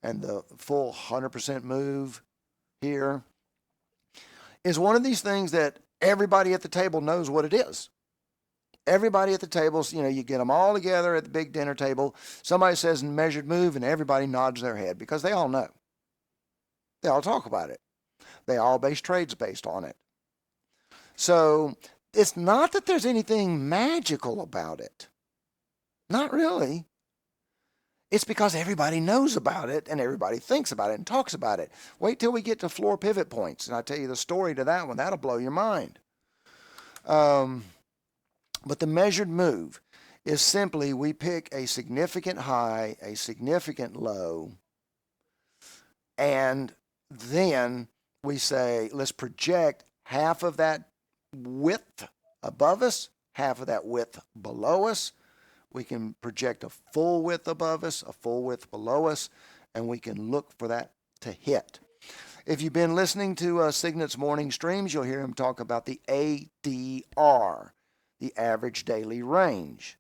Speaker 1: and the full 100% move here, is one of these things that everybody at the table knows what it is. Everybody at the tables, you get them all together at the big dinner table. Somebody says measured move, and everybody nods their head because they all know. They all talk about it. They all base trades based on it. So it's not that there's anything magical about it. Not really. It's because everybody knows about it and everybody thinks about it and talks about it. Wait till we get to floor pivot points, and I tell you the story to that one. That'll blow your mind. But the measured move is simply we pick a significant high, a significant low, and then we say, let's project half of that width above us, half of that width below us. We can project a full width above us, a full width below us, and we can look for that to hit. If you've been listening to Signet's morning streams, you'll hear him talk about the ADR, the average daily range.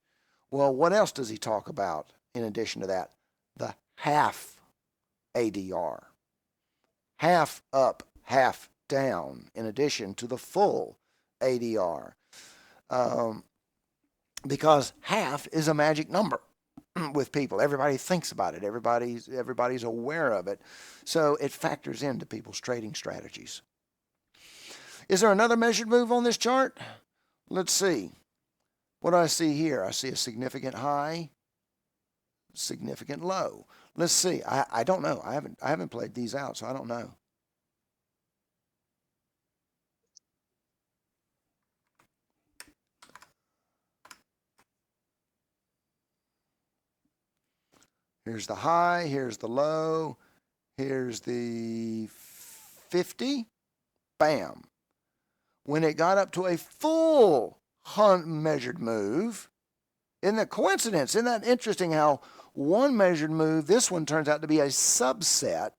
Speaker 1: Well, what else does he talk about in addition to that? The half ADR. Half up, half down, in addition to the full ADR. Because half is a magic number with people. Everybody thinks about it. Everybody's aware of it. So it factors into people's trading strategies. Is there another measured move on this chart? Let's see. What do I see here? I see a significant high, significant low. Let's see. I don't know. I haven't played these out, so I don't know. Here's the high, here's the low, here's the 50. Bam. when it got up to a full measured move. Isn't that coincidence? Isn't that interesting how one measured move, this one turns out to be a subset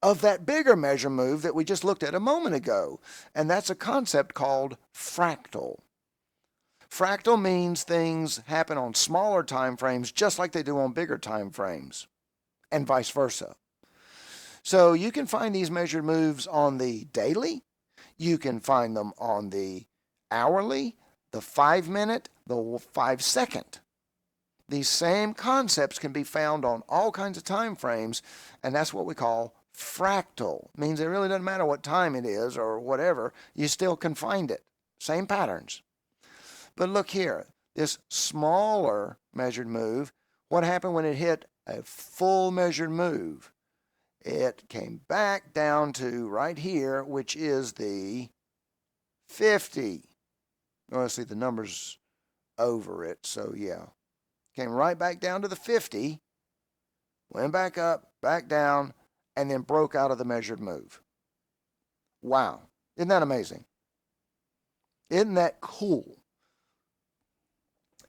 Speaker 1: of that bigger measure move that we just looked at a moment ago. And that's a concept called fractal. Fractal means things happen on smaller time frames just like they do on bigger time frames, and vice versa. So you can find these measured moves on the daily, you can find them on the hourly, the 5-minute, the 5-second. These same concepts can be found on all kinds of time frames, and that's what we call fractal. It means it really doesn't matter what time it is or whatever, you still can find it. Same patterns. But look here, this smaller measured move, what happened when it hit a full measured move? It came back down to right here, which is the 50. Oh, let's see, the number's over it, so yeah. Came right back down to the 50, went back up, back down, and then broke out of the measured move. Wow. Isn't that amazing? Isn't that cool?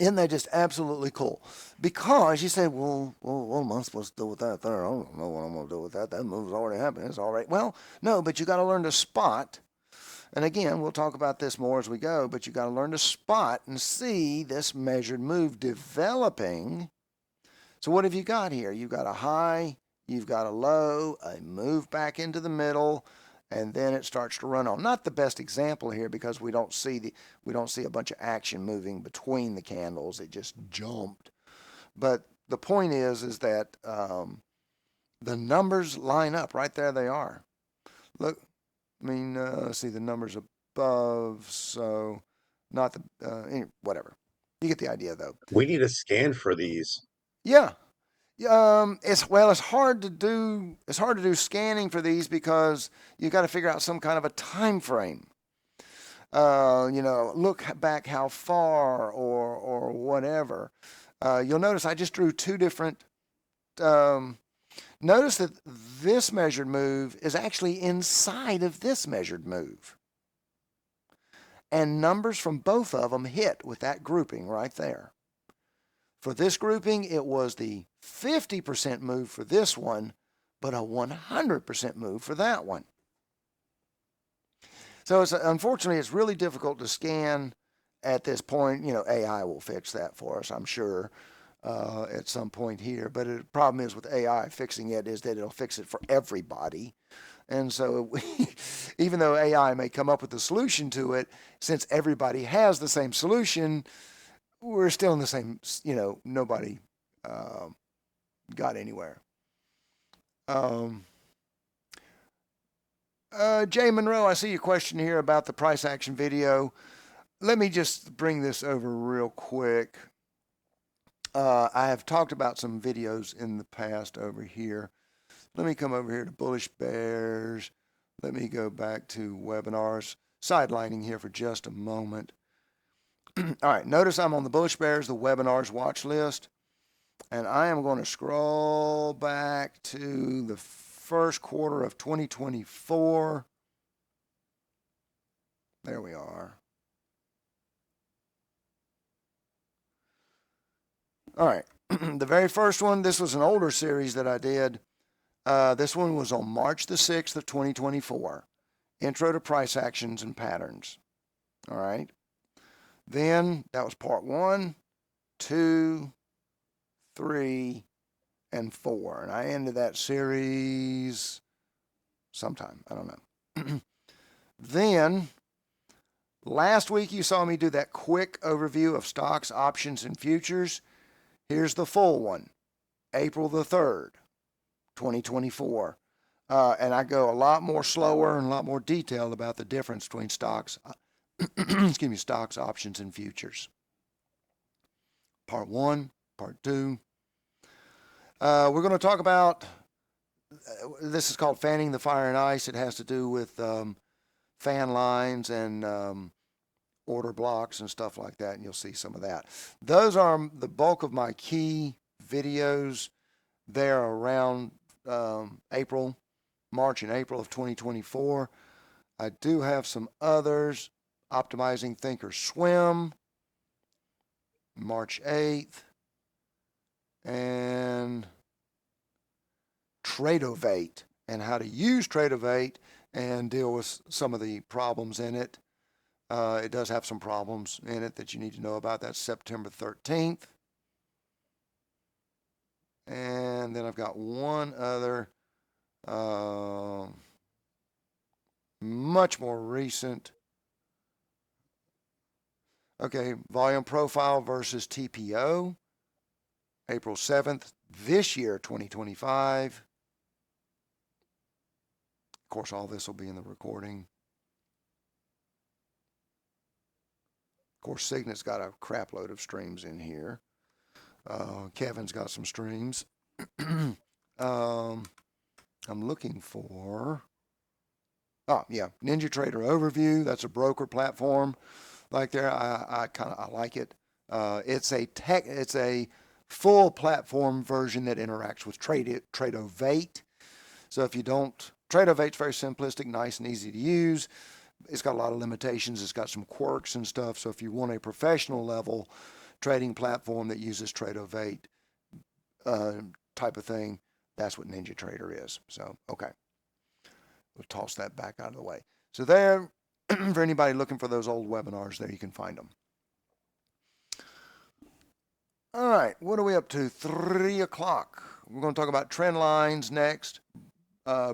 Speaker 1: Isn't that just absolutely cool? Because you say, well, what am I supposed to do with that there? I don't know what I'm going to do with that. That move's already happened. It's all right. Well, no, but you got to learn to spot. And again, we'll talk about this more as we go, but you got to learn to spot and see this measured move developing. So what have you got here? You've got a high, you've got a low, a move back into the middle, and then it starts to run on. Not the best example here because we don't see a bunch of action moving between the candles. It just jumped. But the point is that the numbers line up. Right there they are. Look, I mean, let's see the numbers above. So not the whatever. You get the idea though.
Speaker 3: We need a scan for these.
Speaker 1: Yeah. It's hard to do. It's hard to do scanning for these because you got to figure out some kind of a time frame. Look back how far or whatever. You'll notice I just drew two different. Notice that this measured move is actually inside of this measured move, and numbers from both of them hit with that grouping right there. For this grouping, it was the 50% move for this one, but a 100% move for that one. So unfortunately, it's really difficult to scan at this point. AI will fix that for us, I'm sure, at some point here. But the problem is with AI fixing it is that it'll fix it for everybody. And so even though AI may come up with a solution to it, since everybody has the same solution, we're still in the same, nobody got anywhere. Jay Monroe, I see your question here about the price action video. Let me just bring this over real quick. I have talked about some videos in the past over here. Let me come over here to Bullish Bears. Let me go back to webinars. Sidelining here for just a moment. All right, notice I'm on the Bullish Bears, the webinars watch list, and I am going to scroll back to the first quarter of 2024. There we are. All right, the very first one, this was an older series that I did. This one was on March the 6th of 2024. Intro to Price Actions and Patterns. All right. Then that was part 1, 2, 3, and 4. And I ended that series sometime. I don't know. Then last week you saw me do that quick overview of stocks, options, and futures. Here's the full one, April the 3rd, 2024. And I go a lot more slower and a lot more detailed about the difference between stocks, stocks, options, and futures. Part 1, part 2. We're going to talk about, this is called fanning the fire and ice. It has to do with fan lines and order blocks and stuff like that, and you'll see some of that. Those are the bulk of my key videos there around March and April of 2024. I do have some others. Optimizing Thinkorswim, March 8th, and Tradovate, and how to use Tradovate and deal with some of the problems in it. It does have some problems in it that you need to know about. That's September 13th. And then I've got one other, much more recent. Okay, volume profile versus TPO, April 7th, this year, 2025. Of course, all this will be in the recording. Of course, Signet's got a crap load of streams in here. Kevin's got some streams. I'm looking for, NinjaTrader Overview. That's a broker platform. Like there, I like it. It's a full platform version that interacts with Tradovate. So if you don't, Tradovate's very simplistic, nice and easy to use. It's got a lot of limitations. It's got some quirks and stuff. So if you want a professional level trading platform that uses Tradovate type of thing, that's what NinjaTrader is. So, okay. We'll toss that back out of the way. So there, for anybody looking for those old webinars, there you can find them. All right, what are we up to? 3 o'clock. We're going to talk about trend lines next,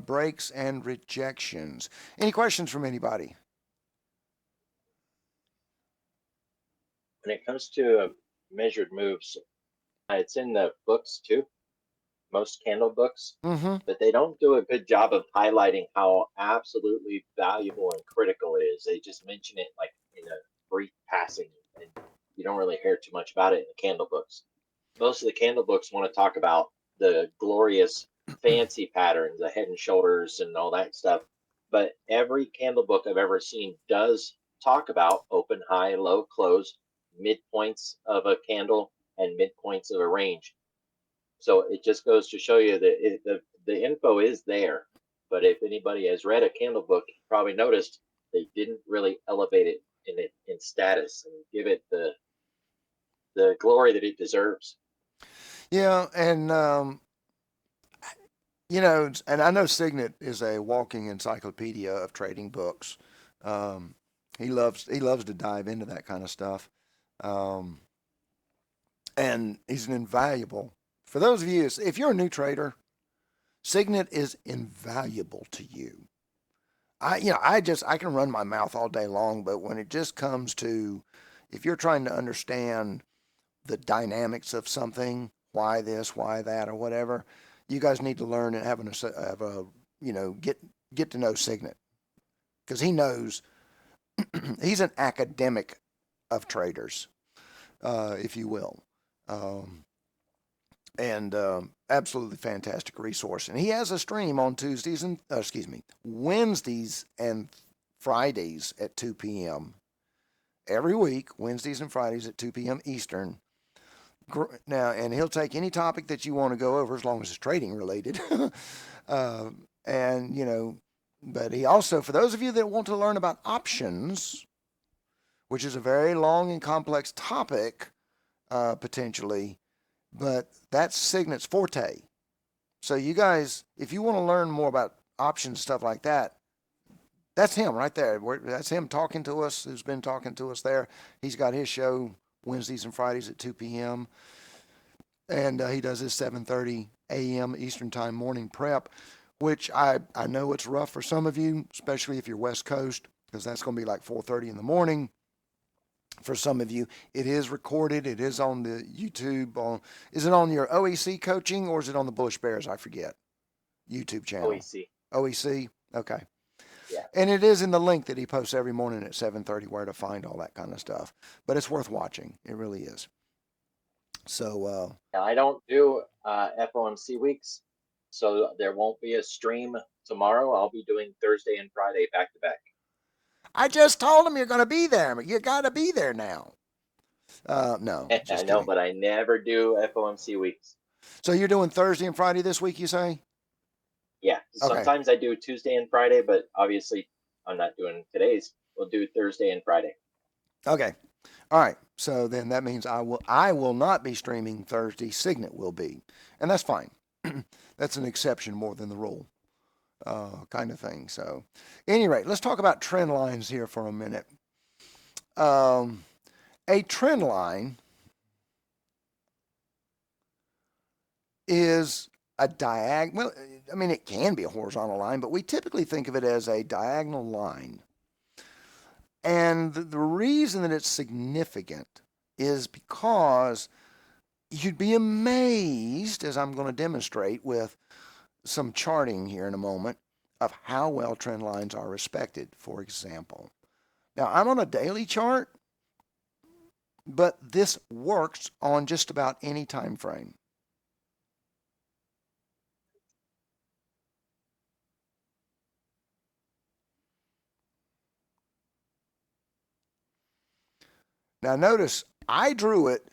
Speaker 1: breaks and rejections. Any questions from anybody?
Speaker 2: When it comes to measured moves, it's in the books too, most candle books, but they don't do a good job of highlighting how absolutely valuable and critical it is. They just mention it like in a brief passing, and you don't really hear too much about it in the candle books. Most of the candle books want to talk about the glorious fancy patterns, the head and shoulders and all that stuff. But every candle book I've ever seen does talk about open, high, low, close, midpoints of a candle and midpoints of a range. So it just goes to show you that the info is there. But if anybody has read a candle book, you probably noticed they didn't really elevate it in status and give it the glory that it deserves.
Speaker 1: Yeah, and and I know Signet is a walking encyclopedia of trading books. He loves to dive into that kind of stuff, and he's an invaluable. For those of you, if you're a new trader, Signet is invaluable to you. I can run my mouth all day long, but when it just comes to, if you're trying to understand the dynamics of something, why this, why that, or whatever, you guys need to learn and get to know Signet, because he knows. He's an academic of traders, if you will. And absolutely fantastic resource. And he has a stream on Wednesdays and Fridays at 2 p.m. every week, Wednesdays and Fridays at 2 p.m. Eastern. Now, and he'll take any topic that you want to go over as long as it's trading related. But he also, for those of you that want to learn about options, which is a very long and complex topic, potentially, but that's Signet's forte. So you guys, if you want to learn more about options, stuff like that, that's him right there. That's him talking to us, who's been talking to us there. He's got his show Wednesdays and Fridays at 2 p.m. And he does his 7:30 a.m. Eastern Time morning prep, which I know it's rough for some of you, especially if you're West Coast, because that's going to be like 4:30 in the morning. For some of you, it is recorded. It is on the YouTube. Is it on your OEC coaching or is it on the Bullish Bears? I forget. YouTube channel.
Speaker 2: OEC.
Speaker 1: OEC. Okay.
Speaker 2: Yeah.
Speaker 1: And it is in the link that he posts every morning at 7:30 where to find all that kind of stuff. But it's worth watching. It really is. So.
Speaker 2: I don't do FOMC weeks, so there won't be a stream tomorrow. I'll be doing Thursday and Friday back to back.
Speaker 1: I just told him you're going to be there. You got to be there now. No.
Speaker 2: I know,
Speaker 1: kidding.
Speaker 2: but I never do FOMC weeks.
Speaker 1: So you're doing Thursday and Friday this week, you say?
Speaker 2: Yeah.
Speaker 1: Okay.
Speaker 2: Sometimes I do Tuesday and Friday, but obviously I'm not doing today's. We'll do Thursday and Friday.
Speaker 1: Okay. All right. So then that means I will not be streaming Thursday. Signet will be, and that's fine. That's an exception more than the rule, kind of thing. So, any rate, let's talk about trend lines here for a minute. A trend line is a diagonal. Well, I mean, it can be a horizontal line, but we typically think of it as a diagonal line. And the reason that it's significant is because you'd be amazed, as I'm going to demonstrate with some charting here in a moment, of how well trend lines are respected. For example, now I'm on a daily chart, but this works on just about any time frame. Now notice I drew it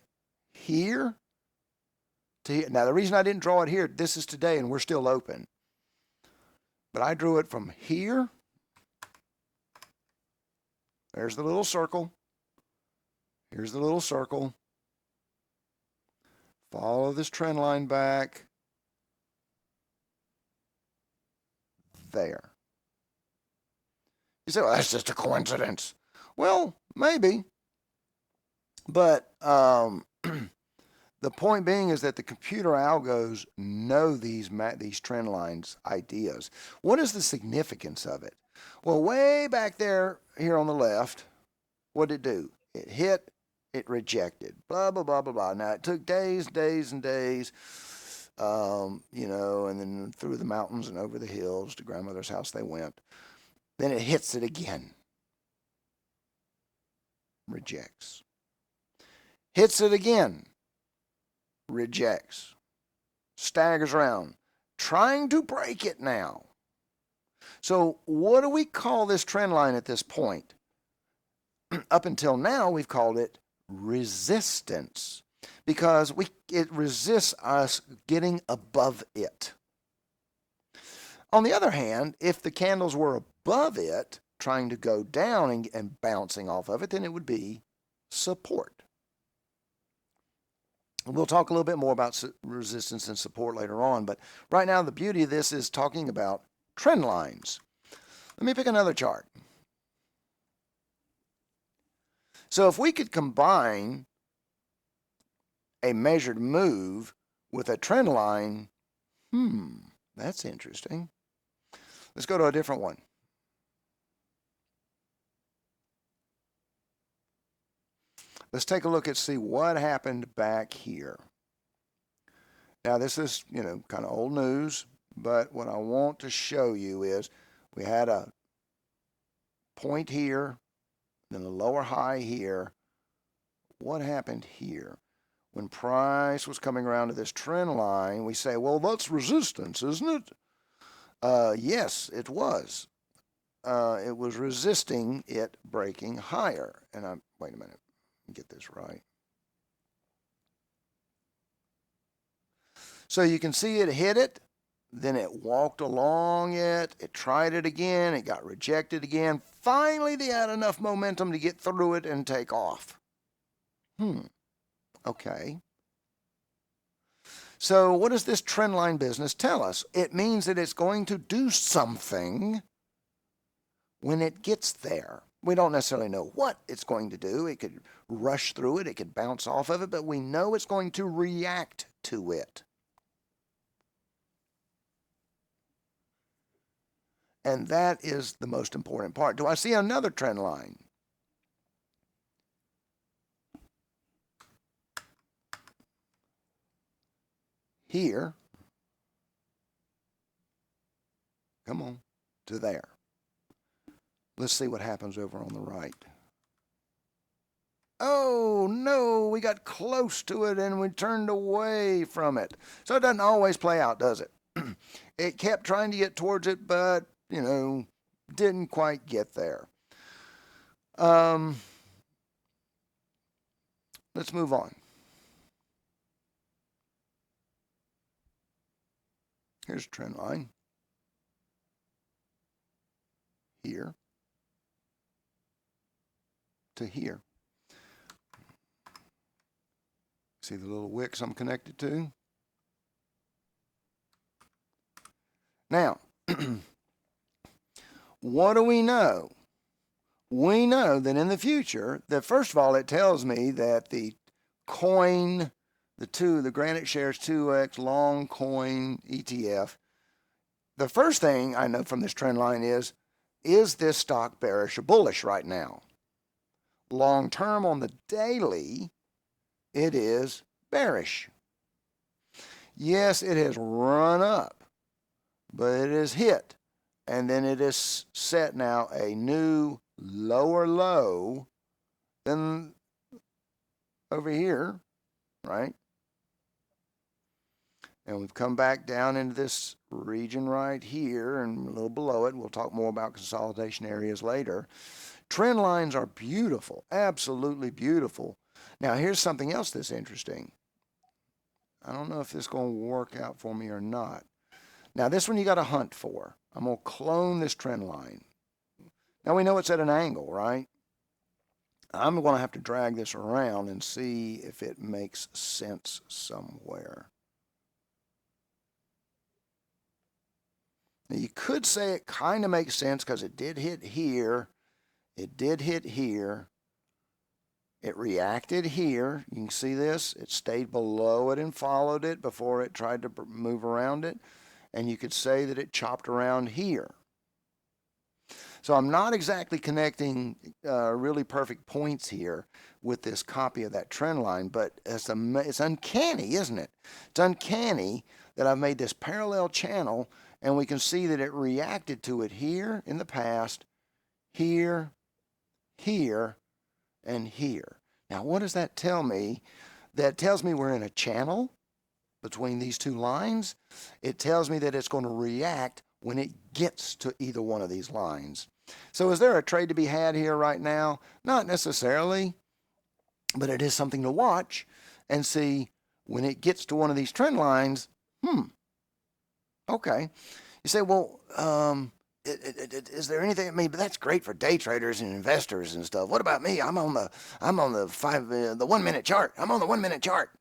Speaker 1: here to here. Now the reason I didn't draw it here, this is today and we're still open. But I drew it from here. There's the little circle. Here's the little circle. Follow this trend line back. There. You say, well, that's just a coincidence. Well, maybe. But the point being is that the computer algos know these trend lines ideas. What is the significance of it? Well, way back there here on the left, what did it do? It hit, it rejected, blah, blah, blah, blah, blah. Now, it took days and days, and then through the mountains and over the hills to grandmother's house they went. Then it hits it again. Rejects. Hits it again. Rejects. Staggers around. Trying to break it now. So what do we call this trend line at this point? Up until now, we've called it resistance because it resists us getting above it. On the other hand, if the candles were above it, trying to go down and bouncing off of it, then it would be support. We'll talk a little bit more about resistance and support later on, but right now the beauty of this is talking about trend lines. Let me pick another chart. So if we could combine a measured move with a trend line, that's interesting. Let's go to a different one. Let's take a look and see what happened back here. Now this is, kind of old news, but what I want to show you is we had a point here, then a lower high here. What happened here? When price was coming around to this trend line, we say, well, that's resistance, isn't it? Yes, it was. It was resisting it breaking higher. And wait a minute, get this right. So you can see it hit it, then it walked along it, it tried it again, it got rejected again. Finally, they had enough momentum to get through it and take off. Okay. So what does this trend line business tell us? It means that it's going to do something when it gets there. We don't necessarily know what it's going to do. It could rush through it, it could bounce off of it, but we know it's going to react to it. And that is the most important part. Do I see another trend line? Here. Come on, to there. Let's see what happens over on the right. Oh, no, we got close to it and we turned away from it. So it doesn't always play out, does it? It kept trying to get towards it, but, didn't quite get there. Let's move on. Here's a trend line. Here. to here. See the little wicks I'm connected to? Now, what do we know? We know that in the future, that first of all, it tells me that the coin, the Granite Shares 2X long coin ETF, the first thing I know from this trend line is this stock bearish or bullish right now? Long term on the daily, it is bearish. Yes, it has run up, but it has hit, and then it is set now a new lower low than over here, right? And we've come back down into this region right here and a little below it. We'll talk more about consolidation areas later. Trend lines are beautiful, absolutely beautiful. Now, here's something else that's interesting. I don't know if this is going to work out for me or not. Now, this one you got to hunt for. I'm going to clone this trend line. Now, we know it's at an angle, right? I'm going to have to drag this around and see if it makes sense somewhere. Now, you could say it kind of makes sense because it did hit here. It did hit here. It reacted here. You can see this. It stayed below it and followed it before it tried to move around it. And you could say that it chopped around here. So I'm not exactly connecting really perfect points here with this copy of that trend line, but it's uncanny, isn't it? It's uncanny that I've made this parallel channel, and we can see that it reacted to it here in the past, here, here, and here. Now, what does that tell me? That tells me we're in a channel between these two lines. It tells me that it's going to react when it gets to either one of these lines. So is there a trade to be had here right now? Not necessarily, but it is something to watch and see when it gets to one of these trend lines. Okay. You say, well, is there anything? I mean, but that's great for day traders and investors and stuff. What about me? I'm on the 1 minute chart. I'm on the 1 minute chart.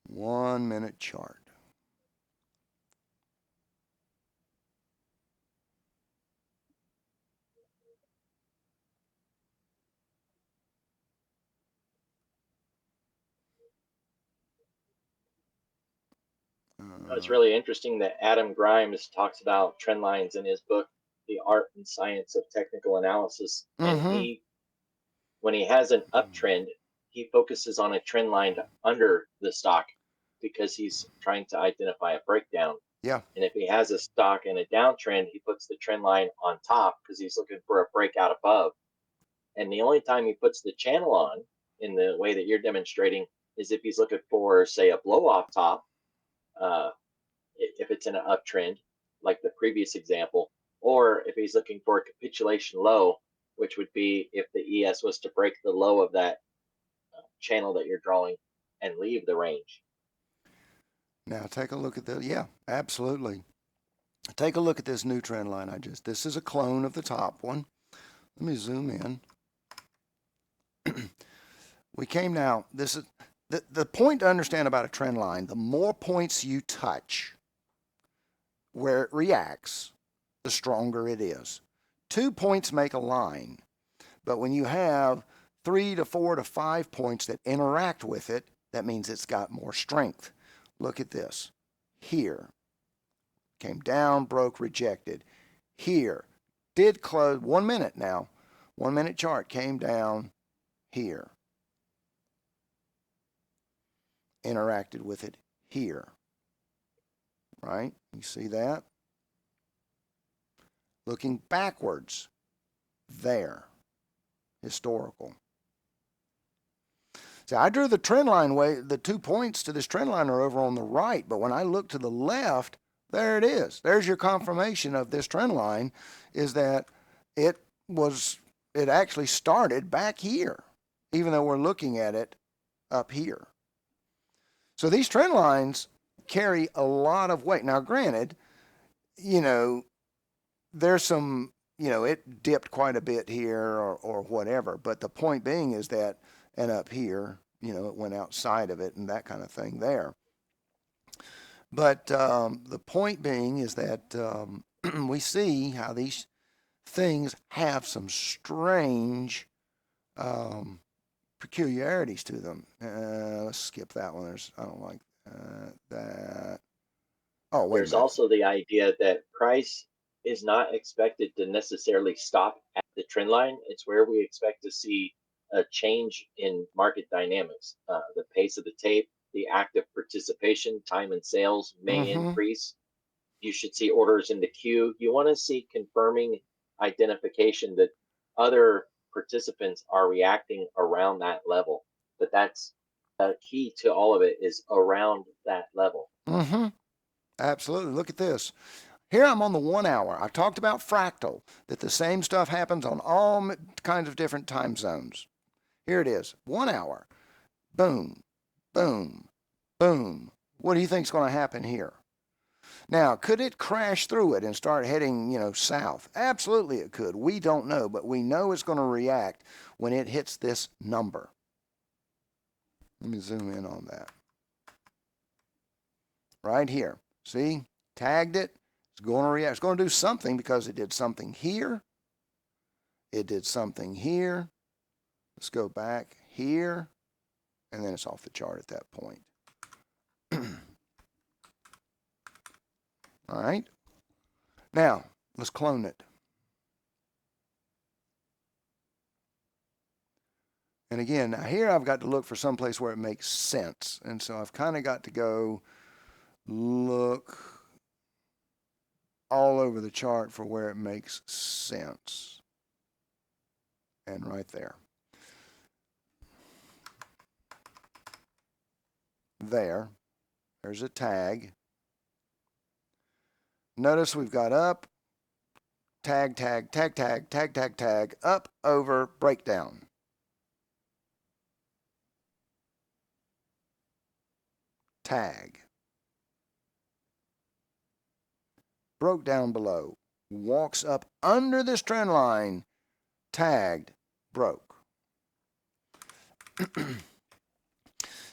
Speaker 1: One minute chart.
Speaker 2: It's really interesting that Adam Grimes talks about trend lines in his book, The Art and Science of Technical Analysis. And when he has an uptrend, he focuses on a trend line under the stock because he's trying to identify a breakdown.
Speaker 1: Yeah.
Speaker 2: And if he has a stock in a downtrend, he puts the trend line on top because he's looking for a breakout above. And the only time he puts the channel on in the way that you're demonstrating is if he's looking for, say, a blow off top. If it's in an uptrend, like the previous example, or if he's looking for a capitulation low, which would be if the ES was to break the low of that channel that you're drawing and leave the range.
Speaker 1: Now take a look at the, yeah, absolutely. Take a look at this new trend line this is a clone of the top one. Let me zoom in. We came now, this is, the point to understand about a trend line, the more points you touch where it reacts, the stronger it is. 2 points make a line, but when you have 3 to 4 to 5 points that interact with it, that means it's got more strength. Look at this. Here, came down, broke, rejected. Here, did close, 1 minute now, 1 minute chart, came down here. Interacted with it here. Right? You see that? Looking backwards, there. Historical. See, I drew the trend line way, the 2 points to this trend line are over on the right, but when I look to the left, there it is. There's your confirmation of this trend line, is that it actually started back here, even though we're looking at it up here. So these trend lines carry a lot of weight. Now, granted, there's some, it dipped quite a bit here or whatever, but the point being is that, and up here, it went outside of it and that kind of thing there. But the point being is that we see how these things have some strange peculiarities to them. Let's skip that one. I don't like that. Oh, wait a
Speaker 2: There's
Speaker 1: minute.
Speaker 2: also the idea that price is not expected to necessarily stop at the trend line. It's where we expect to see a change in market dynamics. The pace of the tape, the active participation, time and sales may
Speaker 1: Mm-hmm.
Speaker 2: increase. You should see orders in the queue. You want to see confirming identification that other participants are reacting around that level. But that's the key to all of it is around that level.
Speaker 1: Mm-hmm. Absolutely. Look at this. Here I'm on the 1 hour. I talked about fractal, that the same stuff happens on all kinds of different time zones. Here it is, 1 hour. Boom, boom, boom. What do you think is going to happen here? Now, could it crash through it and start heading, south? Absolutely it could. We don't know, but we know it's going to react when it hits this number. Let me zoom in on that. Right here. See? Tagged it. It's going to react. It's going to do something because it did something here. It did something here. Let's go back here. And then it's off the chart at that point. All right. Now, let's clone it. And again, now here I've got to look for some place where it makes sense. And so I've kind of got to go look all over the chart for where it makes sense. And right there. There's a tag. Notice we've got up, tag, tag, tag, tag, tag, tag, tag, up, over, breakdown. Tag. Broke down below. Walks up under this trend line, tagged, broke.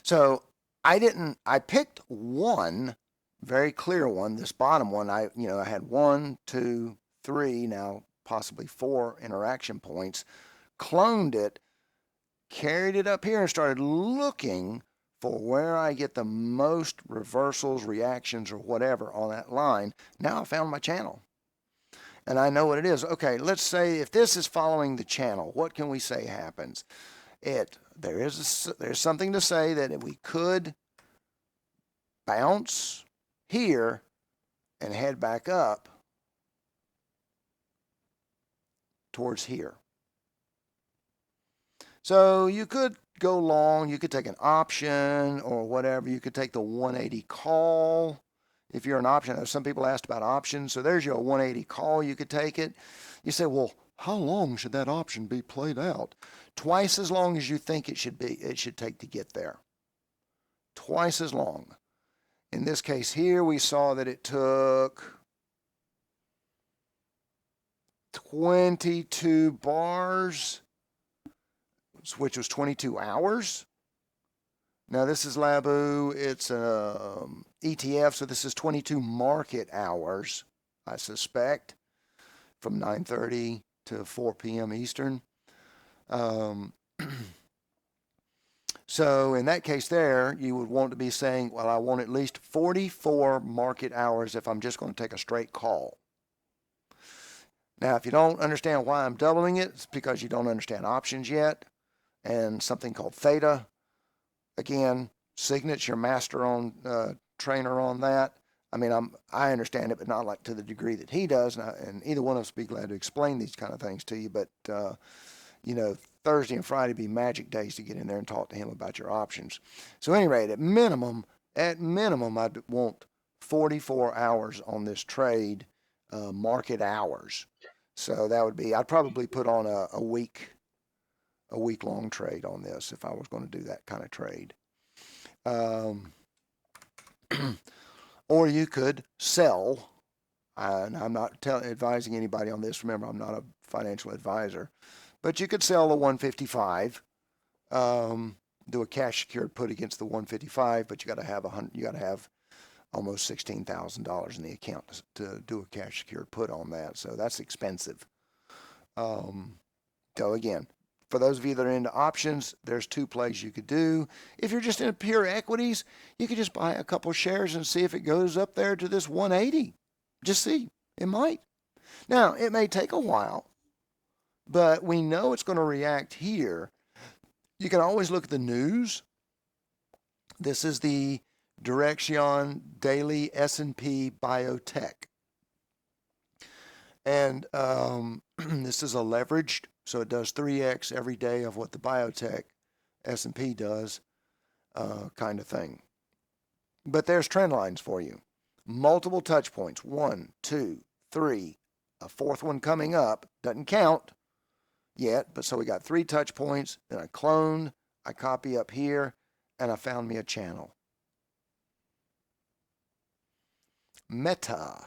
Speaker 1: So I picked one very clear one, this bottom one. I had 1, 2, 3, now possibly 4 interaction points, cloned it, carried it up here and started looking for where I get the most reversals, reactions, or whatever on that line. Now I found my channel. And I know what it is. Okay, let's say if this is following the channel, what can we say happens? There's something to say that we could bounce here and head back up towards here. So you could go long, you could take an option or whatever. You could take the 180 call if you're an option. Some people asked about options. So there's your 180 call. You could take it. You say, well, how long should that option be played out? Twice as long as you think it should take to get there. Twice as long. In this case here, we saw that it took 22 bars, which was 22 hours. Now this is Labu. It's an ETF, so this is 22 market hours, I suspect, from 9:30 to 4 p.m. Eastern. So in that case there, you would want to be saying, well, I want at least 44 market hours if I'm just going to take a straight call. Now, if you don't understand why I'm doubling it, it's because you don't understand options yet and something called theta. Again, Signet's your master on trainer on that. I mean, I understand it, but not like to the degree that he does. And either one of us would be glad to explain these kind of things to you. But, Thursday and Friday be magic days to get in there and talk to him about your options. So at any rate, at minimum, I'd want 44 hours on this trade, market hours. So that would be, I'd probably put on a week long trade on this if I was going to do that kind of trade. Or you could sell, and I'm not advising anybody on this. Remember, I'm not a financial advisor, but you could sell the 155, do a cash secured put against the 155, but you got to have almost $16,000 in the account to do a cash secured put on that. So that's expensive. So again, for those of you that are into options, there's two plays you could do. If you're just in pure equities, you could just buy a couple shares and see if it goes up there to this 180. Just see. It might. Now, it may take a while, but we know it's going to react here. You can always look at the news. This is the Direxion Daily S&P Biotech. And this is a leveraged, so it does 3x every day of what the biotech S&P does, kind of thing. But there's trend lines for you. Multiple touch points. 1, 2, 3. A fourth one coming up. Doesn't count yet, but so we got 3 touch points. Then I clone, I copy up here, and I found me a channel. Meta.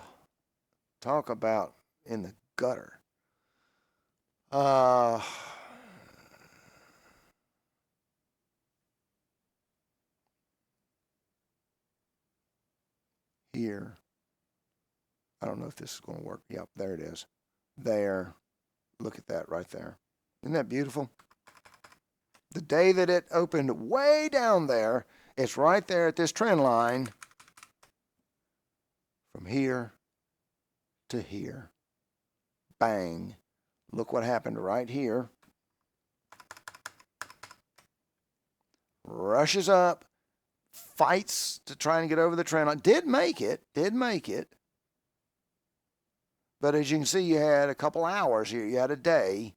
Speaker 1: Talk about in the gutter. Here. I don't know if this is going to work. Yep, there it is. There. Look at that right there. Isn't that beautiful? The day that it opened way down there, it's right there at this trend line from here to here. Bang. Look what happened right here. Rushes up, fights to try and get over the trend line. Did make it. But as you can see, you had a couple hours here. You had a day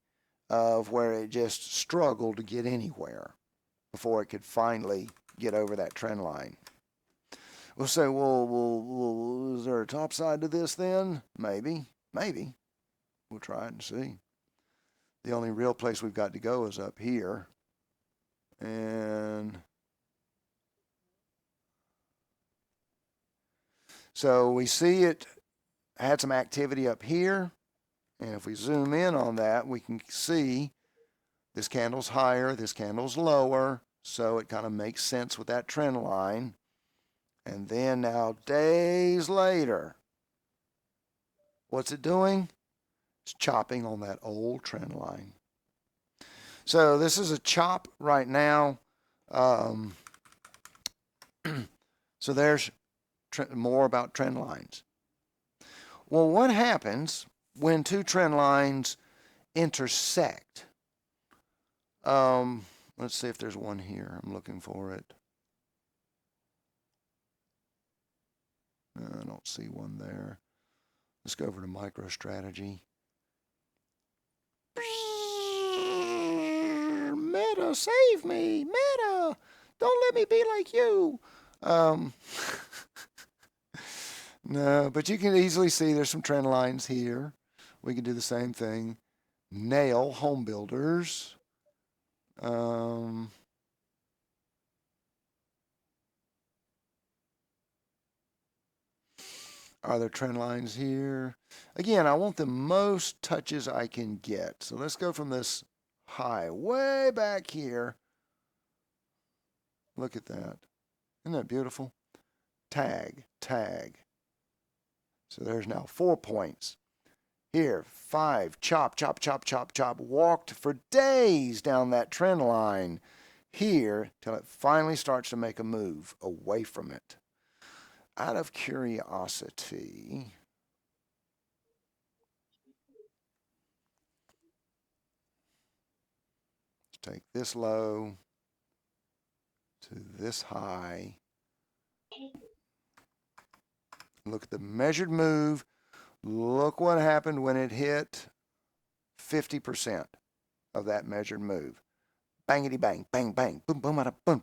Speaker 1: of where it just struggled to get anywhere before it could finally get over that trend line. We'll say, well, is there a top side to this then? Maybe. We'll try it and see. The only real place we've got to go is up here. And so we see it had some activity up here. And if we zoom in on that, we can see this candle's higher, this candle's lower. So it kind of makes sense with that trend line. And then now, days later, what's it doing? It's chopping on that old trend line. So this is a chop right now. So there's more about trend lines. Well, what happens when two trend lines intersect? Let's see if there's one here. I'm looking for it. I don't see one there. Let's go over to MicroStrategy. Meta, save me. Meta, don't let me be like you. No, but you can easily see there's some trend lines here. We can do the same thing. Nail Home Builders. Are there trend lines here? Again, I want the most touches I can get. So let's go from this high way back here. Look at that. Isn't that beautiful? Tag. So there's now 4 points. Here, 5, chop. Walked for days down that trend line here till it finally starts to make a move away from it. Out of curiosity, let's take this low to this high. Look at the measured move. Look what happened when it hit 50% of that measured move. Bangity bang, bang, bang, boom, boom, boom.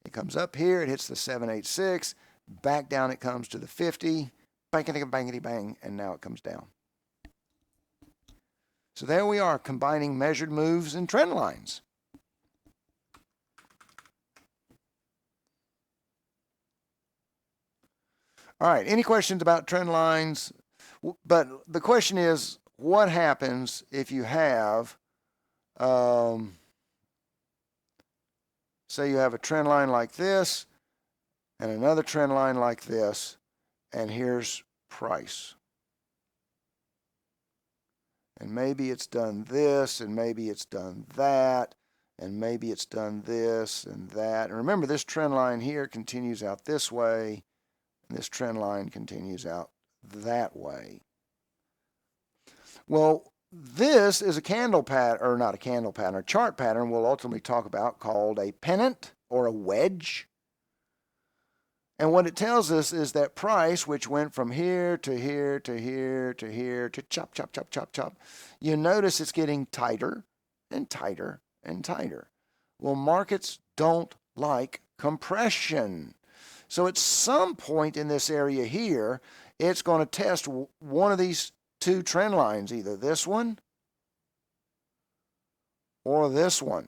Speaker 1: It comes up here, it hits the 786, back down it comes to the 50, bangity, bangity, bang, and now it comes down. So there we are, combining measured moves and trend lines. All right, any questions about trend lines? But the question is, what happens if you have, say you have a trend line like this and another trend line like this, and here's price. And maybe it's done this, and maybe it's done that, and maybe it's done this and that. And remember, this trend line here continues out this way, and this trend line continues out that way. Well, this is a candle pattern, or not a candle pattern, a chart pattern we'll ultimately talk about, called a pennant or a wedge. And what it tells us is that price, which went from here to here to here to here to chop, chop, chop, chop, chop, you notice it's getting tighter and tighter and tighter. Well, markets don't like compression. So at some point in this area here, it's going to test one of these two trend lines, either this one or this one.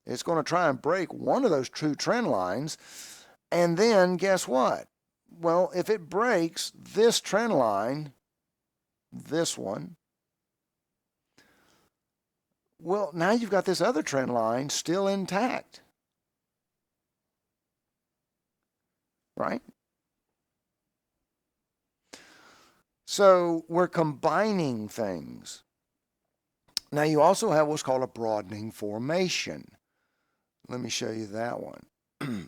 Speaker 1: It's going to try and break one of those two trend lines, and then guess what? Well, if it breaks this trend line, this one, well, now you've got this other trend line still intact, right? So we're combining things. Now you also have what's called a broadening formation. Let me show you that one.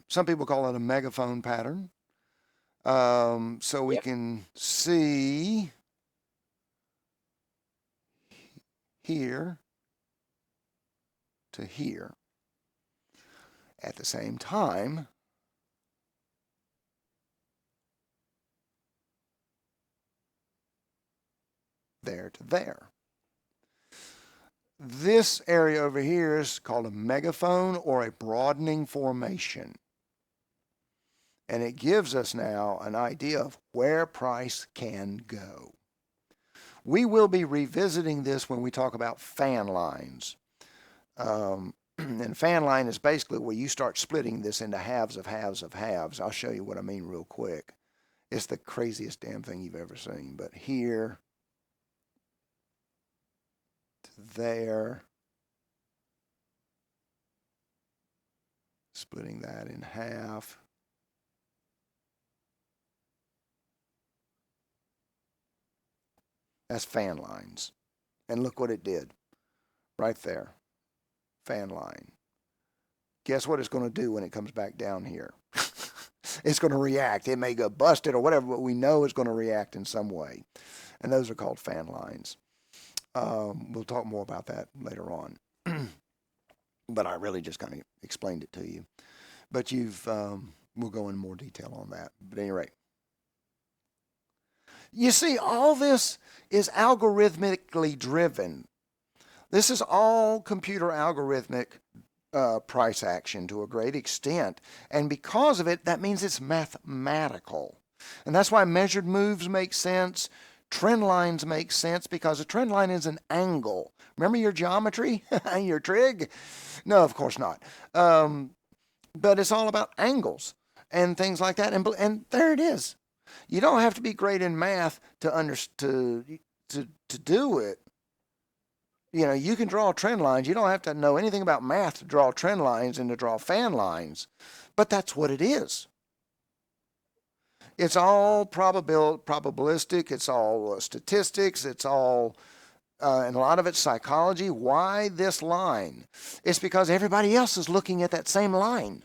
Speaker 1: Some people call it a megaphone pattern. So we can see here to here at the same time. There to there. This area over here is called a megaphone or a broadening formation. And it gives us now an idea of where price can go. We will be revisiting this when we talk about fan lines. And fan line is basically where you start splitting this into halves of halves of halves. I'll show you what I mean real quick. It's the craziest damn thing you've ever seen. But here to there, splitting that in half. That's fan lines. And look what it did right there. Fan line. Guess what it's going to do when it comes back down here? It's going to react. It may go busted or whatever, but we know it's going to react in some way. And those are called fan lines. We'll talk more about that later on. But I really just kind of explained it to you. But we'll go in more detail on that. But at any rate. You see, all this is algorithmically driven. This is all computer algorithmic price action to a great extent. And because of it, that means it's mathematical. And that's why measured moves make sense. Trend lines make sense because a trend line is an angle. Remember your geometry? Your trig? No, of course not. But it's all about angles and things like that. And there it is. You don't have to be great in math to do it. You know, you can draw trend lines. You don't have to know anything about math to draw trend lines and to draw fan lines. But that's what it is. It's all probabilistic. It's all statistics. It's all, and a lot of it's psychology. Why this line? It's because everybody else is looking at that same line.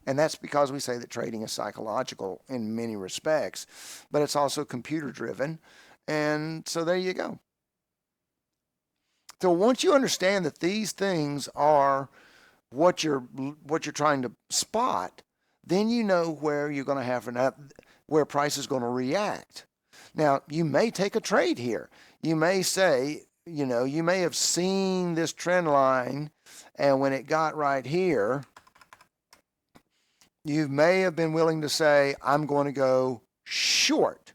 Speaker 1: And that's because we say that trading is psychological in many respects, but it's also computer driven. And so there you go. So once you understand that these things are what you're trying to spot, then you know where you're going to have where price is going to react. Now, you may take a trade here. You may say, you know, you may have seen this trend line, and when it got right here, you may have been willing to say, I'm going to go short.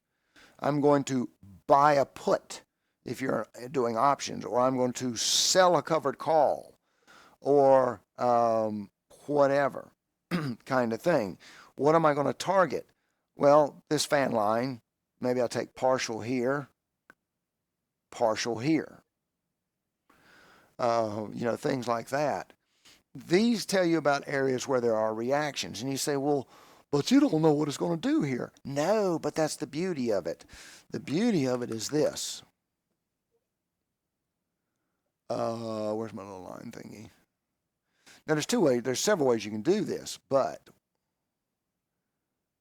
Speaker 1: I'm going to buy a put if you're doing options, or I'm going to sell a covered call, or whatever kind of thing. What am I going to target? Well, this fan line, maybe I'll take partial here, partial here. Things like that. These tell you about areas where there are reactions. And you say, well, but you don't know what it's going to do here. No, but that's the beauty of it. The beauty of it is this. Where's my little line thingy? Now, there's several ways you can do this, but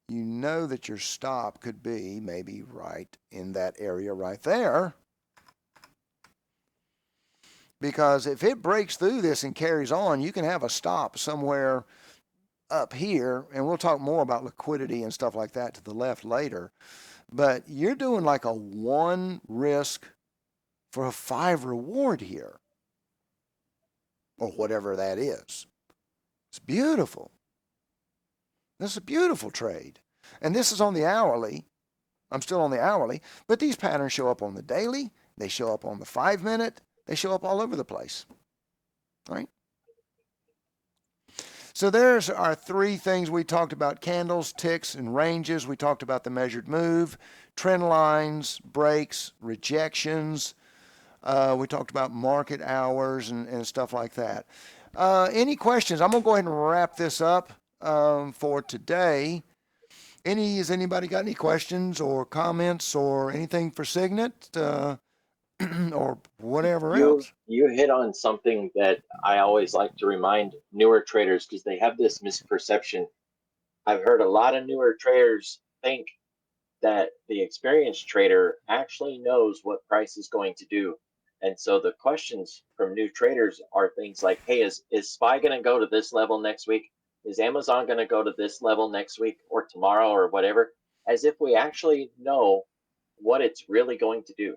Speaker 1: you know that your stop could be maybe right in that area right there. Because if it breaks through this and carries on, you can have a stop somewhere up here, and we'll talk more about liquidity and stuff like that to the left later. But you're doing like a 1 risk for a 5 reward here, or whatever that is. It's beautiful. This is a beautiful trade. And this is on the hourly. I'm still on the hourly, but these patterns show up on the daily. They show up on the 5-minute. They show up all over the place, right? So there's our 3 things we talked about: candles, ticks, and ranges. We talked about the measured move, trend lines, breaks, rejections. We talked about market hours and stuff like that. Any questions? I'm going to go ahead and wrap this up for today. Has anybody got any questions or comments or anything for Signet? Or whatever else.
Speaker 2: You hit on something that I always like to remind newer traders, because they have this misperception. I've heard a lot of newer traders think that the experienced trader actually knows what price is going to do. And so the questions from new traders are things like, hey, is SPY going to go to this level next week? Is Amazon going to go to this level next week or tomorrow or whatever? As if we actually know what it's really going to do.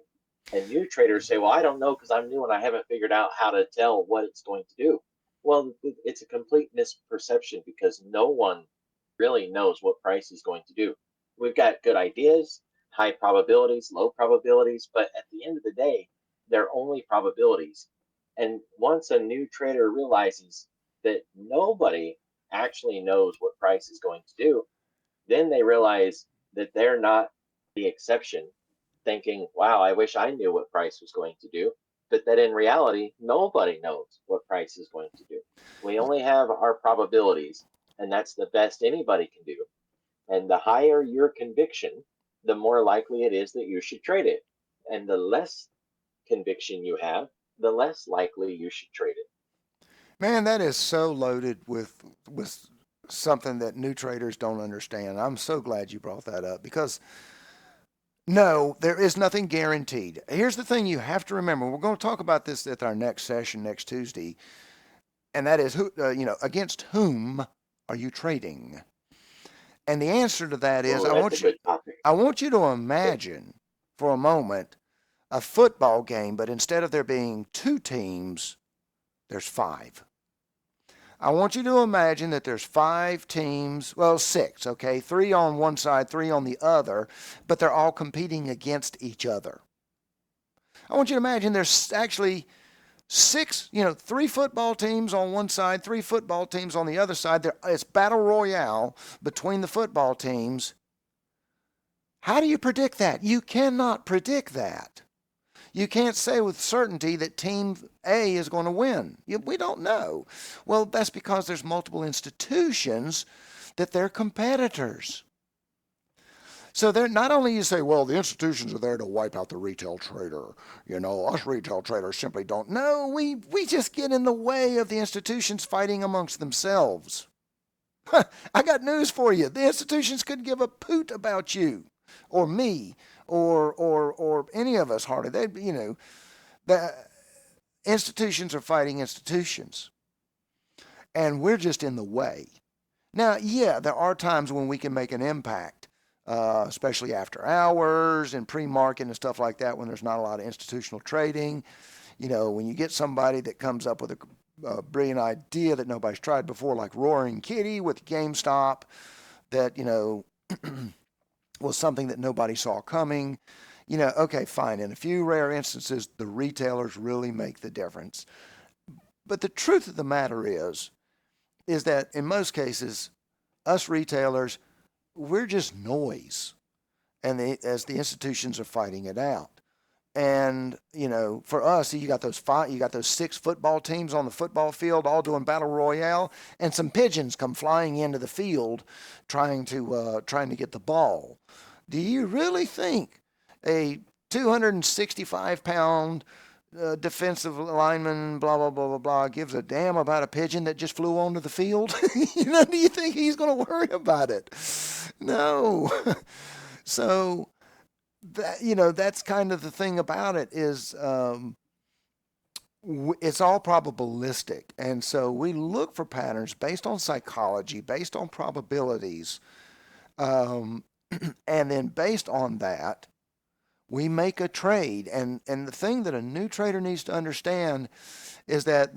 Speaker 2: And new traders say, well, I don't know because I'm new and I haven't figured out how to tell what it's going to do. Well, it's a complete misperception, because no one really knows what price is going to do. We've got good ideas, high probabilities, low probabilities, but at the end of the day, they're only probabilities. And once a new trader realizes that nobody actually knows what price is going to do, then they realize that they're not the exception, thinking, wow, I wish I knew what price was going to do, but that in reality, nobody knows what price is going to do. We only have our probabilities, and that's the best anybody can do. And the higher your conviction, the more likely it is that you should trade it. And the less conviction you have, the less likely you should trade it.
Speaker 1: Man, that is so loaded with something that new traders don't understand. I'm so glad you brought that up, because no, there is nothing guaranteed. Here's the thing you have to remember. We're going to talk about this at our next session next Tuesday, and that is, against whom are you trading? And the answer to that is, I want you to imagine for a moment a football game, but instead of there being 2 teams, there's 5. I want you to imagine that there's 5 teams, well, 6, okay? 3 on one side, 3 on the other, but they're all competing against each other. I want you to imagine there's actually 6, 3 football teams on one side, 3 football teams on the other side. It's battle royale between the football teams. How do you predict that? You cannot predict that. You can't say with certainty that Team A is going to win. We don't know. Well, that's because there's multiple institutions that they're competitors. So they're not only you say, well, the institutions are there to wipe out the retail trader. Us retail traders simply don't. No, we just get in the way of the institutions fighting amongst themselves. I got news for you. The institutions couldn't give a poot about you or me. Or any of us hardly. The institutions are fighting institutions, and we're just in the way. Now, yeah, there are times when we can make an impact, especially after hours and pre-market and stuff like that, when there's not a lot of institutional trading. When you get somebody that comes up with a brilliant idea that nobody's tried before, like Roaring Kitty with GameStop, that was something that nobody saw coming. Okay, fine. In a few rare instances, the retailers really make the difference. But the truth of the matter is that in most cases, us retailers, we're just noise, and as the institutions are fighting it out. And for us, you got those 6 football teams on the football field, all doing battle royale, and some pigeons come flying into the field, trying to get the ball. Do you really think a 265-pound defensive lineman, blah blah blah blah blah, gives a damn about a pigeon that just flew onto the field? Do you think he's going to worry about it? No. So that's kind of the thing about it is it's all probabilistic, and so we look for patterns based on psychology, based on probabilities, and then based on that we make a trade. And the thing that a new trader needs to understand is that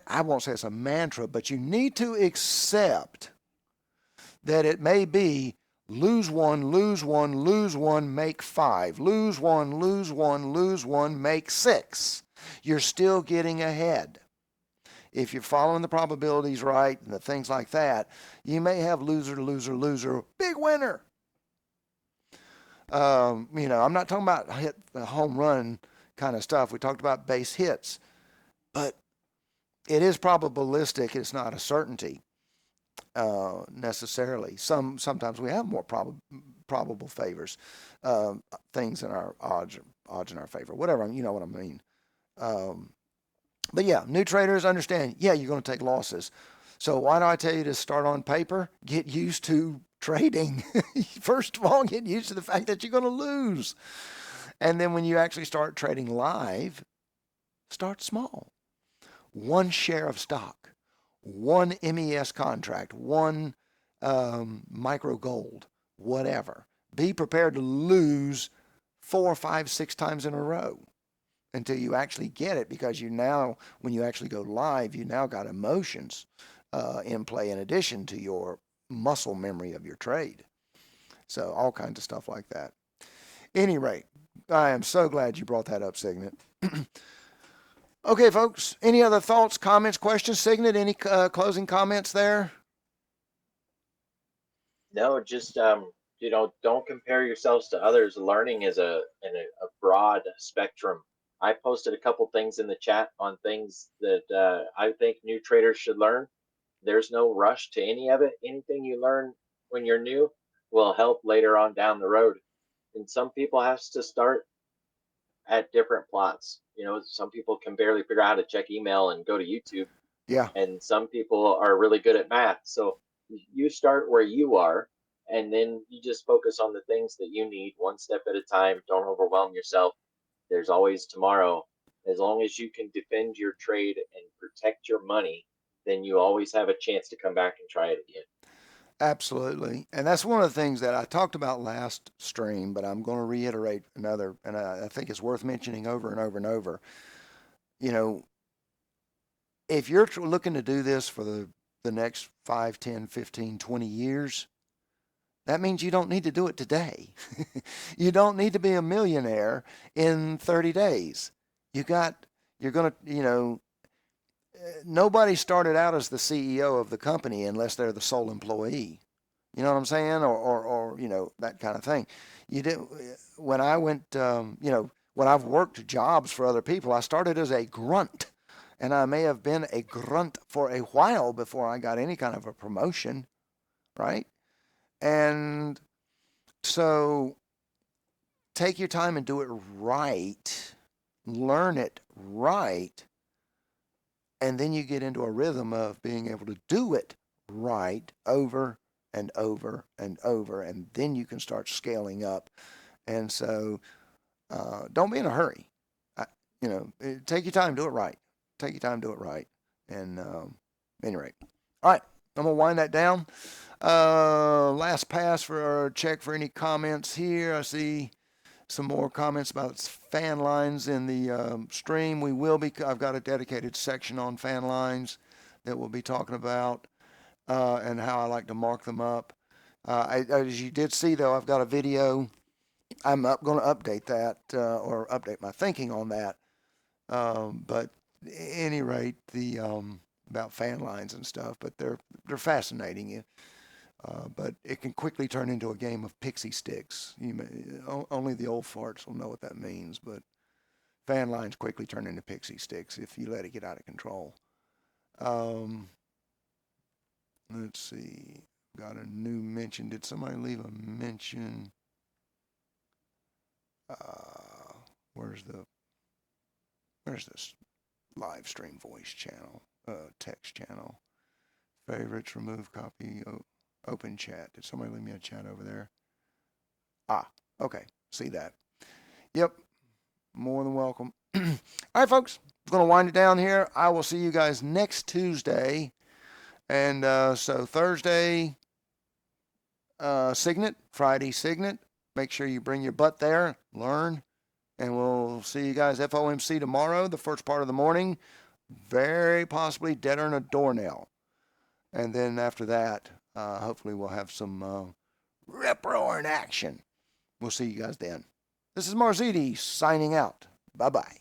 Speaker 1: I won't say it's a mantra, but you need to accept that it may be lose one, lose one, lose one, make 5. Lose one, lose one, lose one, make 6. You're still getting ahead. If you're following the probabilities right and the things like that, you may have loser, loser, loser, big winner. I'm not talking about hit the home run kind of stuff. We talked about base hits, but it is probabilistic. It's not a certainty necessarily. Sometimes we have more probable favors, things in our odds in our favor. Whatever, you know what I mean. But yeah, new traders understand. Yeah, you're going to take losses. So why do I tell you to start on paper? Get used to trading. First of all, get used to the fact that you're going to lose. And then when you actually start trading live, start small. 1 share of stock, 1 MES contract, 1 micro gold, whatever. Be prepared to lose 4, 5, 6 times in a row until you actually get it, because when you actually go live, you now got emotions in play in addition to your muscle memory of your trade. So all kinds of stuff like that. Any rate, I am so glad you brought that up, Signet. Okay, folks, any other thoughts, comments, questions? Signet, any closing comments there?
Speaker 2: No, just don't compare yourselves to others. Learning is a broad spectrum. I posted a couple things in the chat on things that I think new traders should learn. There's no rush to any of it. Anything you learn when you're new will help later on down the road. And some people have to start at different plots. Some people can barely figure out how to check email and go to YouTube.
Speaker 1: Yeah.
Speaker 2: And some people are really good at math. So you start where you are, and then you just focus on the things that you need, one step at a time. Don't overwhelm yourself. There's always tomorrow. As long as you can defend your trade and protect your money, then you always have a chance to come back and try it again.
Speaker 1: Absolutely. And that's one of the things that I talked about last stream, but I'm going to reiterate another, and I think it's worth mentioning over and over and over. If you're looking to do this for the next 5, 10, 15, 20 years, that means you don't need to do it today. You don't need to be a millionaire in 30 days. You're going to, nobody started out as the CEO of the company unless they're the sole employee. You know what I'm saying? Or that kind of thing. When I went, when I've worked jobs for other people, I started as a grunt. And I may have been a grunt for a while before I got any kind of a promotion, right? And so take your time and do it right. Learn it right. And then you get into a rhythm of being able to do it right over and over and over. And then you can start scaling up. And so don't be in a hurry. Take your time, do it right. Take your time, do it right. And any rate. All right, I'm going to wind that down. Last pass for our check for any comments here. I see some more comments about fan lines in the stream. I've got a dedicated section on fan lines that we'll be talking about and how I like to mark them up. As you did see, though, I've got a video. I'm going to update that or update my thinking on that. But at any rate, the about fan lines and stuff, but they're fascinating you. But it can quickly turn into a game of pixie sticks. Only the old farts will know what that means, but fan lines quickly turn into pixie sticks if you let it get out of control. Let's see. Got a new mention. Did somebody leave a mention? Where's this live stream voice channel, text channel? Favorites, remove copy, open chat. Did somebody leave me a chat over there? Okay. See that. Yep. More than welcome. All right, folks. I'm going to wind it down here. I will see you guys next Tuesday. And so Thursday, Signet, Friday, Signet. Make sure you bring your butt there, learn, and we'll see you guys FOMC tomorrow, the first part of the morning. Very possibly deader than a doornail. And then after that, hopefully we'll have some rip-roaring action. We'll see you guys then. This is Marziti signing out. Bye-bye.